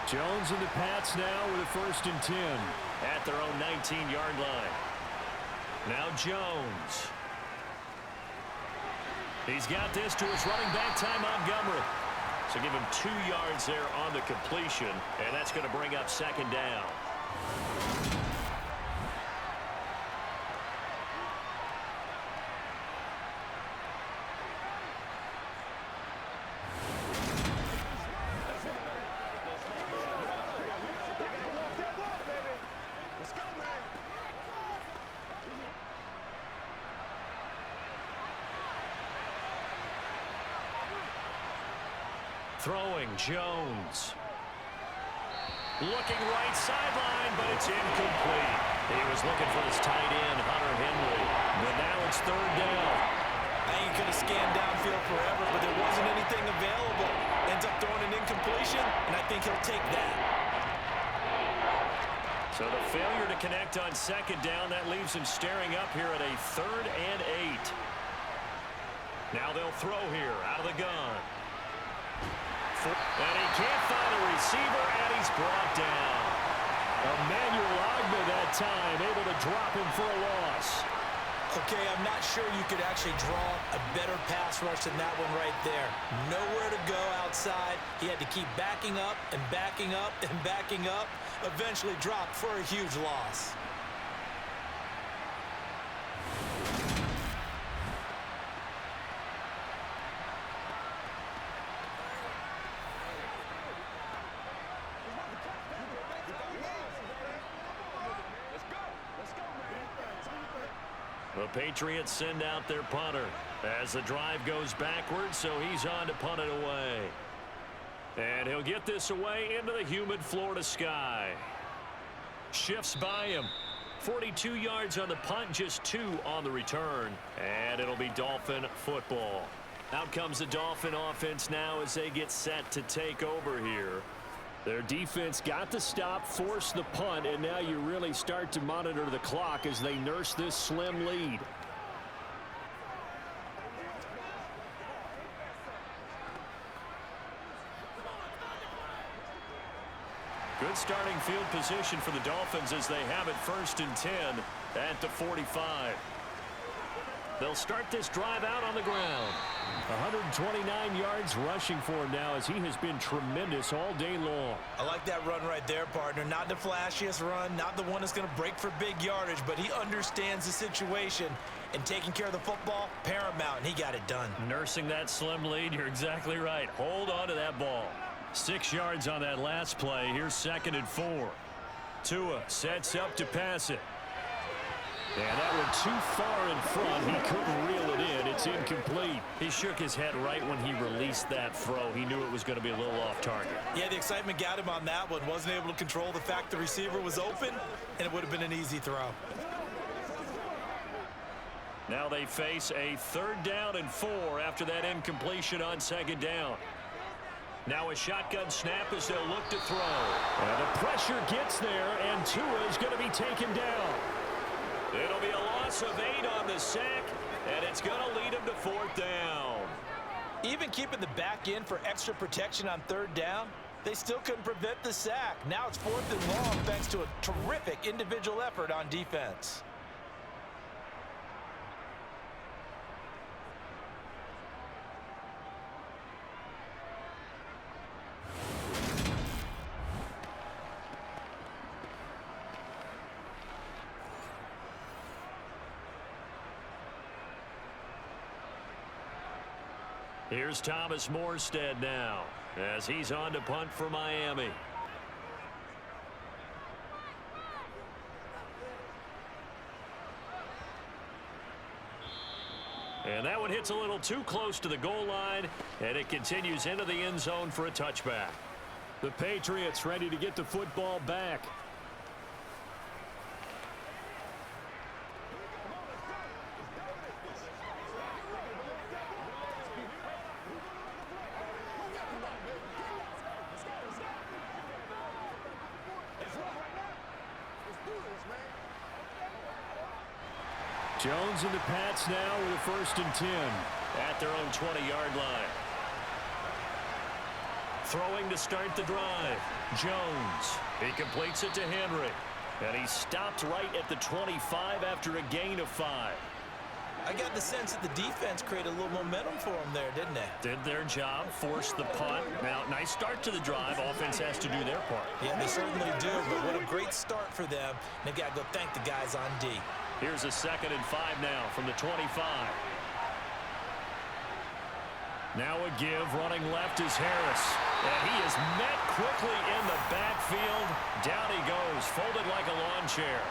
Jones and the Pats now with a 1st and 10 at their own 19-yard line. Now Jones. He's got this to his running back, Ty Montgomery. So give him 2 yards there on the completion, and that's going to bring up 2nd down. Throwing, Jones. Looking right sideline, but it's incomplete. He was looking for his tight end, Hunter Henry. But now it's 3rd down. I think he could have scanned downfield forever, but there wasn't anything available. Ends up throwing an incompletion, and I think he'll take that. So the failure to connect on 2nd down, that leaves him staring up here at a 3rd and 8. Now they'll throw here out of the gun. And he can't find a receiver, and he's brought down. Emmanuel Ogba that time, able to drop him for a loss. Okay, I'm not sure you could actually draw a better pass rush than that one right there. Nowhere to go outside. He had to keep backing up and backing up and backing up. Eventually dropped for a huge loss. The Patriots send out their punter as the drive goes backwards, so he's on to punt it away. And he'll get this away into the humid Florida sky. Shifts by him. 42 yards on the punt, just 2 on the return. And it'll be Dolphin football. Out comes the Dolphin offense now as they get set to take over here. Their defense got the stop, forced the punt, and now you really start to monitor the clock as they nurse this slim lead. Good starting field position for the Dolphins as they have it 1st and 10 at the 45. They'll start this drive out on the ground. 129 yards rushing for him now as he has been tremendous all day long. I like that run right there, partner. Not the flashiest run, not the one that's going to break for big yardage, but he understands the situation, and taking care of the football, paramount, and he got it done. Nursing that slim lead, you're exactly right. Hold on to that ball. 6 yards on that last play. Here's 2nd and 4. Tua sets up to pass it. And that one too far in front. He couldn't reel it in. It's incomplete. He shook his head right when he released that throw. He knew it was going to be a little off target. Yeah, the excitement got him on that one. Wasn't able to control the fact the receiver was open, and it would have been an easy throw. Now they face a 3rd down and 4 after that incompletion on 2nd down. Now a shotgun snap as they'll look to throw. And the pressure gets there, and Tua is going to be taken down. It'll be a loss of 8 on the sack, and it's going to lead him to 4th down. Even keeping the back end for extra protection on 3rd down, they still couldn't prevent the sack. Now it's 4th and long thanks to a terrific individual effort on defense. Here's Thomas Morstead now as he's on to punt for Miami. And that one hits a little too close to the goal line, and it continues into the end zone for a touchback. The Patriots ready to get the football back. Jones and the Pats now with a 1st and 10. At their own 20-yard line. Throwing to start the drive. Jones. He completes it to Henry. And he stopped right at the 25 after a gain of 5. I got the sense that the defense created a little momentum for them there, didn't they? Did their job, forced the punt. Now, nice start to the drive. Offense has to do their part. Yeah, they certainly do, but what a great start for them. They've got to go thank the guys on D. Here's a 2nd and 5 now from the 25. Now a give, running left is Harris. And he is met quickly in the backfield. Down he goes, folded like a lawn chair.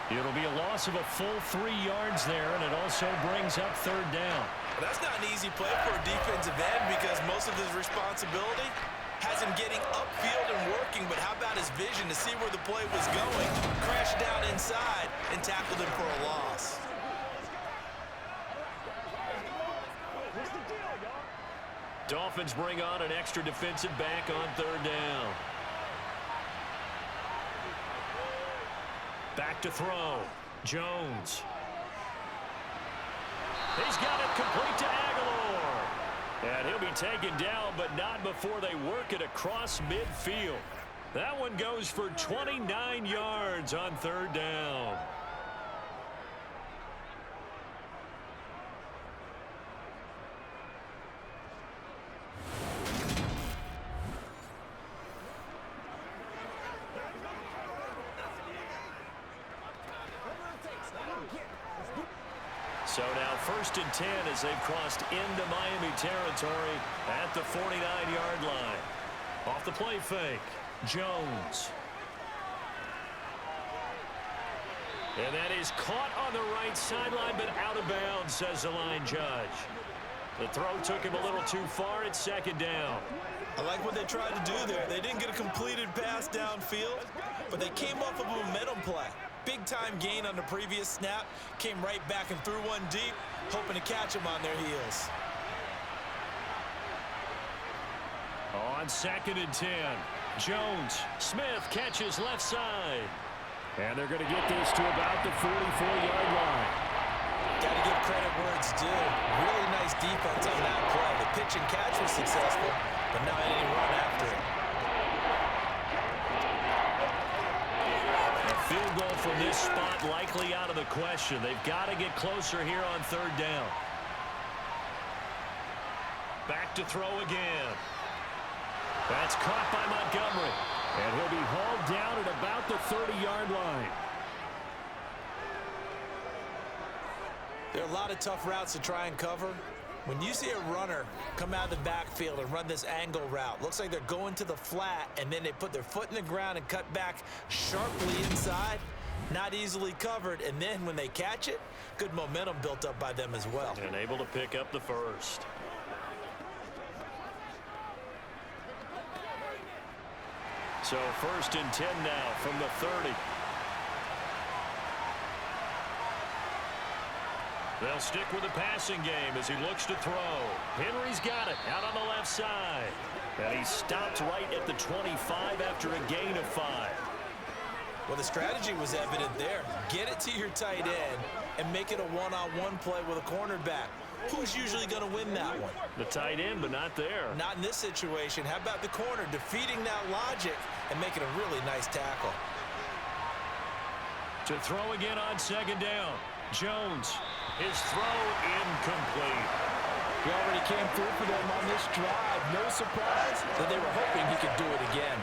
It'll be a loss of a full 3 yards there, and it also brings up 3rd down. Well, that's not an easy play for a defensive end because most of his responsibility has him getting upfield and working, but how about his vision to see where the play was going, crashed down inside, and tackled him for a loss. Dolphins bring on an extra defensive back on 3rd down. Back to throw. Jones. He's got it complete to Aguilar. And he'll be taken down, but not before they work it across midfield. That one goes for 29 yards on 3rd down. So now 1st and 10 as they've crossed into Miami territory at the 49-yard line. Off the play fake, Jones. And that is caught on the right sideline, but out of bounds, says the line judge. The throw took him a little too far. It's 2nd down. I like what they tried to do there. They didn't get a completed pass downfield, but they came up with a momentum play. Big-time gain on the previous snap, came right back and threw one deep, hoping to catch them on their heels. On 2nd and 10, Jones. Smith catches left side. And they're going to get this to about the 44-yard line. Got to give credit where it's due. Really nice defense on that play. The pitch and catch was successful, but now they didn't run after it. A field goal from this spot likely out of the question. They've got to get closer here on 3rd down. Back to throw again. That's caught by Montgomery. And he'll be hauled down at about the 30-yard line. There are a lot of tough routes to try and cover. When you see a runner come out of the backfield and run this angle route, looks like they're going to the flat, and then they put their foot in the ground and cut back sharply inside, not easily covered, and then when they catch it, good momentum built up by them as well. And able to pick up the first. So 1st and 10 now from the 30. They'll stick with the passing game as he looks to throw. Henry's got it out on the left side. And he stopped right at the 25 after a gain of 5. Well, the strategy was evident there. Get it to your tight end and make it a one-on-one play with a cornerback. Who's usually going to win that one? The tight end, but not there. Not in this situation. How about the corner defeating that logic and making a really nice tackle? To throw again on 2nd down. Jones. His throw incomplete. He already came through for them on this drive. No surprise that they were hoping he could do it again.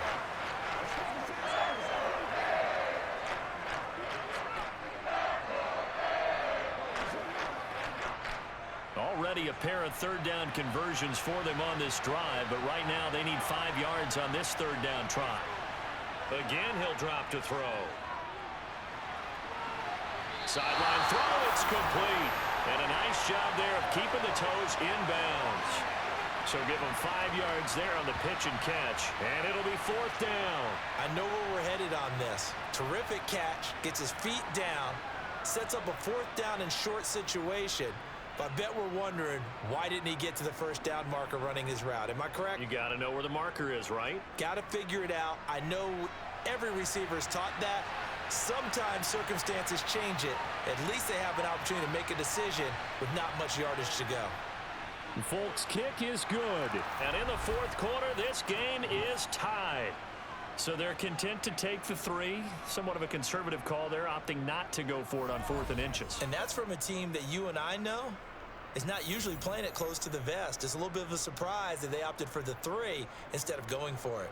Already a pair of 3rd down conversions for them on this drive, but right now they need 5 yards on this 3rd down try. Again, he'll drop to throw. Sideline throw, it's complete. And a nice job there of keeping the toes inbounds. So give him 5 yards there on the pitch and catch. And it'll be 4th down. I know where we're headed on this. Terrific catch, gets his feet down, sets up a 4th down and short situation. But I bet we're wondering, why didn't he get to the first down marker running his route? Am I correct? You got to know where the marker is, right? Got to figure it out. I know every receiver is taught that. Sometimes circumstances change it. At least they have an opportunity to make a decision with not much yardage to go. Folks' kick is good. And in the 4th quarter, this game is tied. So they're content to take the 3. Somewhat of a conservative call there, opting not to go for it on 4th and inches. And that's from a team that you and I know is not usually playing it close to the vest. It's a little bit of a surprise that they opted for the 3 instead of going for it.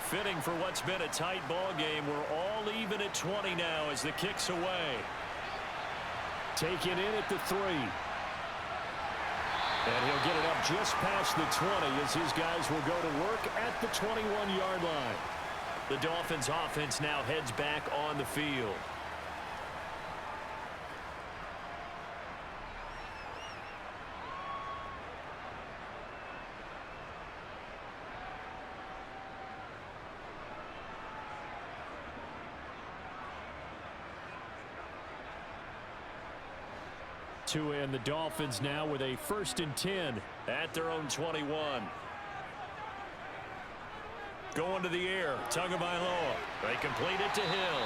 Fitting for what's been a tight ball game. We're all even at 20 now as the kick's away. Taken in at the 3. And he'll get it up just past the 20 as his guys will go to work at the 21-yard line. The Dolphins offense now heads back on the field. And the Dolphins now with a 1st and 10 at their own 21. Going to the air. Tagovailoa. They complete it to Hill.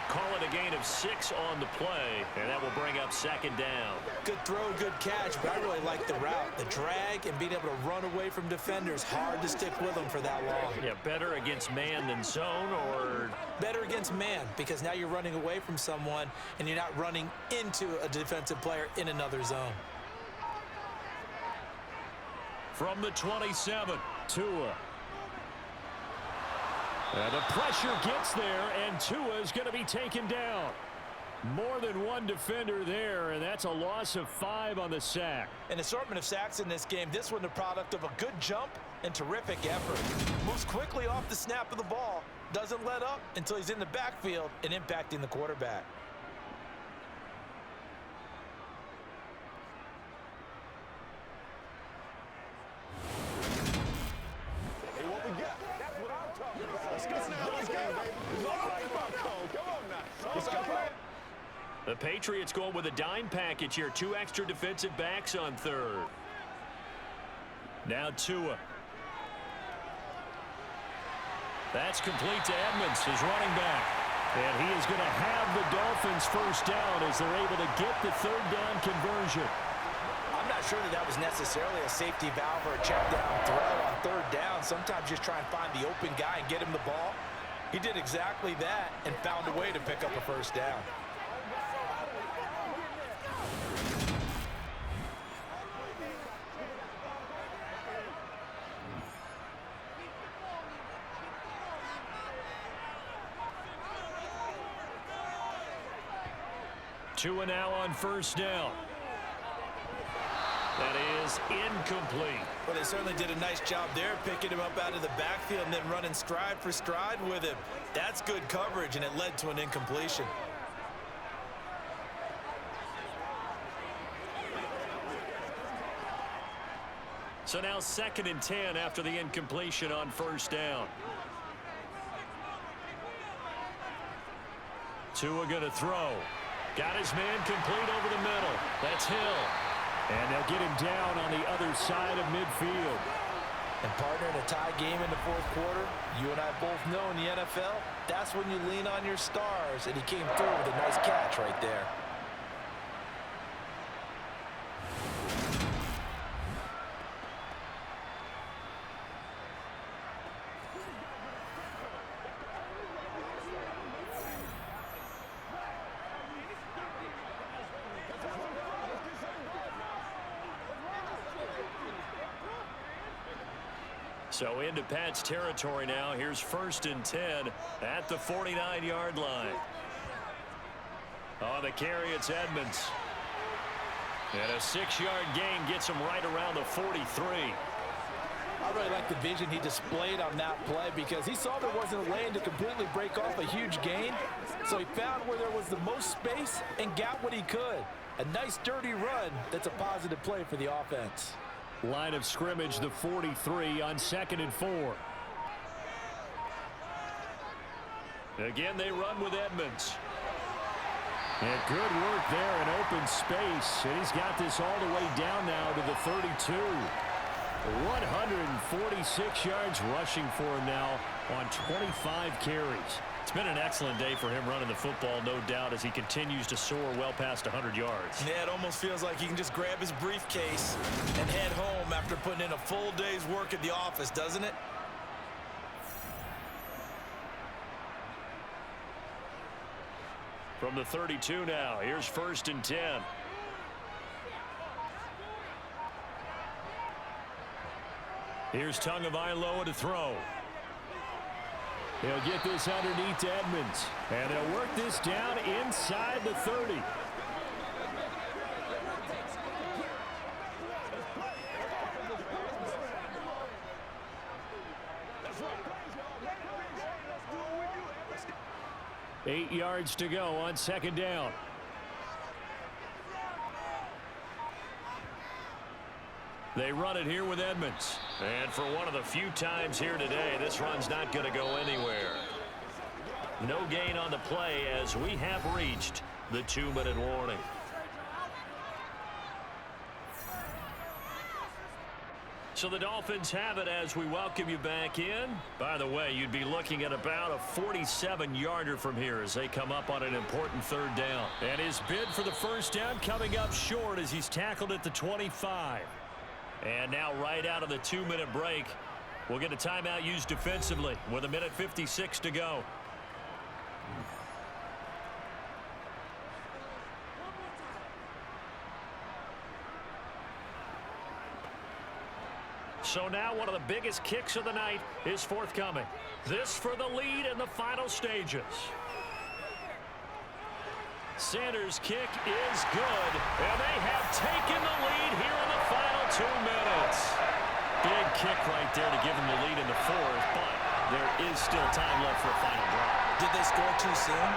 Call it a gain of 6 on the play, and that will bring up 2nd down. Good throw, good catch, but I really like the route. The drag and being able to run away from defenders. Hard to stick with them for that long. Yeah, better against man than zone, or? Better against man, because now you're running away from someone and you're not running into a defensive player in another zone. From the 27, Tua. And the pressure gets there, and Tua is going to be taken down. More than one defender there, and that's a loss of 5 on the sack. An assortment of sacks in this game. This one the product of a good jump and terrific effort. Moves quickly off the snap of the ball. Doesn't let up until he's in the backfield and impacting the quarterback. The Patriots going with a dime package here. 2 extra defensive backs on 3rd. Now Tua. That's complete to Edmonds, his running back. And he is going to have the Dolphins 1st down as they're able to get the 3rd down conversion. I'm not sure that was necessarily a safety valve or a check down throw on 3rd down. Sometimes just try and find the open guy and get him the ball. He did exactly that and found a way to pick up a 1st down. Tua now on 1st down. That is incomplete. Well, they certainly did a nice job there, picking him up out of the backfield and then running stride for stride with him. That's good coverage, and it led to an incompletion. So now 2nd and 10 after the incompletion on 1st down. Tua going to throw. Got his man complete over the middle. That's Hill. And they'll get him down on the other side of midfield. And partner, in a tie game in the 4th quarter, you and I both know in the NFL, that's when you lean on your stars. And he came through with a nice catch right there. So into Pat's territory now. Here's 1st and 10 at the 49-yard line. On the carry, it's Edmonds. And a 6-yard gain gets him right around the 43. I really like the vision he displayed on that play because he saw there wasn't a lane to completely break off a huge gain. So he found where there was the most space and got what he could. A nice dirty run that's a positive play for the offense. Line of scrimmage, the 43 on 2nd and 4. Again, they run with Edmonds. And good work there in open space. And he's got this all the way down now to the 32. 146 yards rushing for him now on 25 carries. It's been an excellent day for him running the football, no doubt, as he continues to soar well past 100 yards. Yeah, it almost feels like he can just grab his briefcase and head home after putting in a full day's work at the office, doesn't it? From the 32 now, here's 1st and 10. Here's Tagovailoa to throw. He'll get this underneath to Edmonds. And they'll work this down inside the 30. Eight yards to go on 2nd down. They run it here with Edmonds. And for one of the few times here today, this run's not going to go anywhere. No gain on the play as we have reached the 2-minute warning. So the Dolphins have it as we welcome you back in. By the way, you'd be looking at about a 47-yarder from here as they come up on an important 3rd down. And his bid for the 1st down coming up short as he's tackled at the 25. And now right out of the 2-minute break, we'll get a timeout used defensively with 1:56 to go. So now one of the biggest kicks of the night is forthcoming. This for the lead in the final stages. Sanders' kick is good, and they have taken the lead here in the final 2 minutes. Big kick right there to give them the lead in the 4th, but there is still time left for a final drive. Did they score too soon?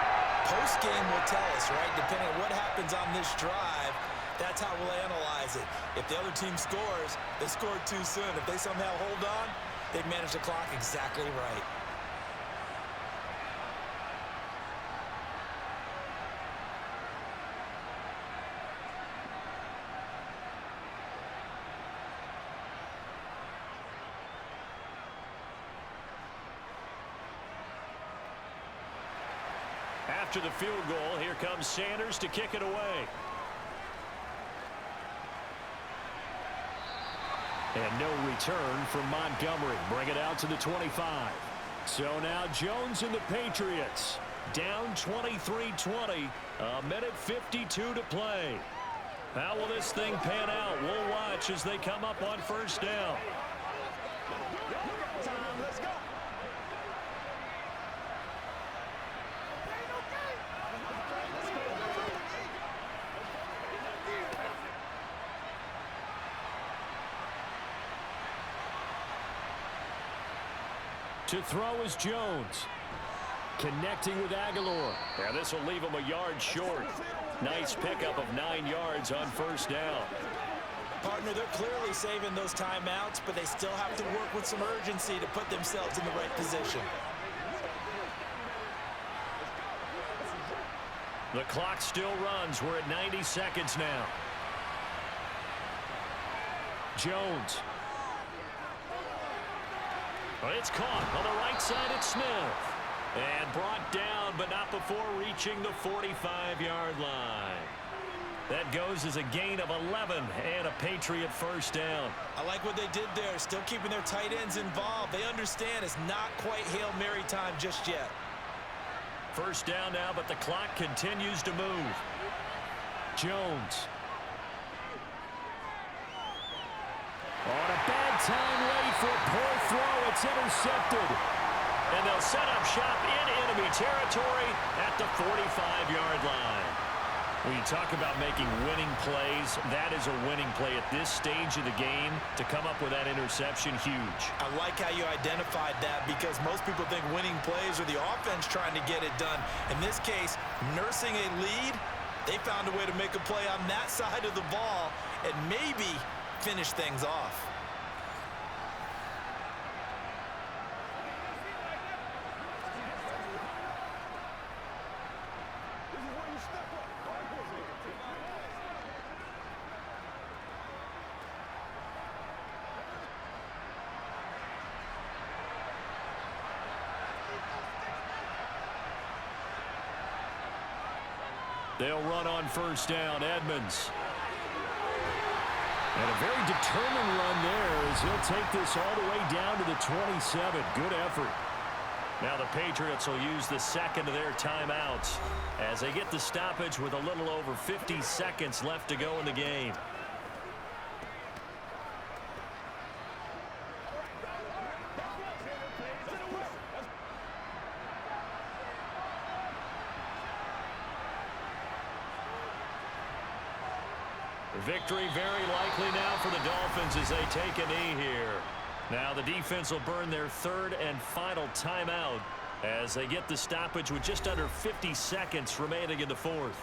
Post-game will tell us, right? Depending on what happens on this drive, that's how we'll analyze it. If the other team scores, they scored too soon. If they somehow hold on, they've managed the clock exactly right. After the field goal, here comes Sanders to kick it away. And no return from Montgomery. Bring it out to the 25. So now Jones and the Patriots down 23-20. 1:52 to play. How will this thing pan out? We'll watch as they come up on 1st down. To throw is Jones. Connecting with Aguilar. Yeah, this will leave him a yard short. Nice pickup of 9 yards on 1st down. Partner, they're clearly saving those timeouts, but they still have to work with some urgency to put themselves in the right position. The clock still runs. We're at 90 seconds now. Jones. It's caught on the right side at Smith. And brought down, but not before reaching the 45-yard line. That goes as a gain of 11 and a Patriot 1st down. I like what they did there, still keeping their tight ends involved. They understand it's not quite Hail Mary time just yet. 1st down now, but the clock continues to move. Jones. On a bad time late for a poor throw. It's intercepted. And they'll set up shop in enemy territory at the 45-yard line. When you talk about making winning plays, that is a winning play at this stage of the game. To come up with that interception, huge. I like how you identified that because most people think winning plays are the offense trying to get it done. In this case, nursing a lead, they found a way to make a play on that side of the ball and maybe finish things off. They'll run on first down. Edmonds. And a very determined run there as he'll take this all the way down to the 27. Good effort. Now the Patriots will use the second of their timeouts as they get the stoppage with a little over 50 seconds left to go in the game. Victory very likely now for the Dolphins as they take a knee here. Now the defense will burn their third and final timeout as they get the stoppage with just under 50 seconds remaining in the fourth.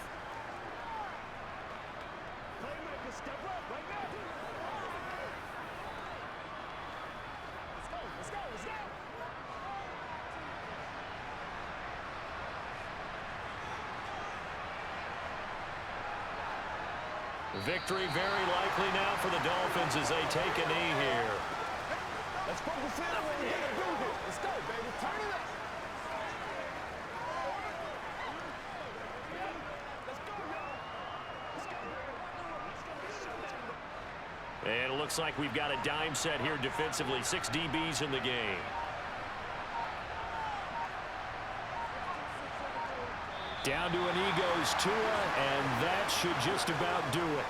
Victory very likely now for the Dolphins as they take a knee here. Let's focus in on what we gotta do here. Let's go, baby. Turn it up. Let's go, y'all. And it looks like we've got a dime set here defensively. 6 DBs in the game. Down to a knee goes Tua, and that should just about do it.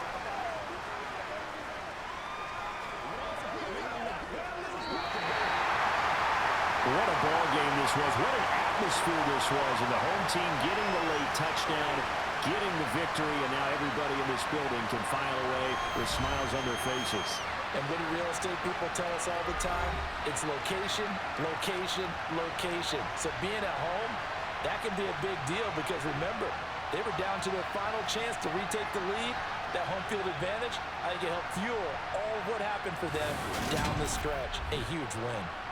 What a ball game this was. What an atmosphere this was. And the home team getting the late touchdown, getting the victory, and now everybody in this building can file away with smiles on their faces. And what do real estate people tell us all the time? It's location, location, location. So being at home, that can be a big deal because remember, they were down to their final chance to retake the lead. That home field advantage, I think it helped fuel all of what happened for them down the stretch. A huge win.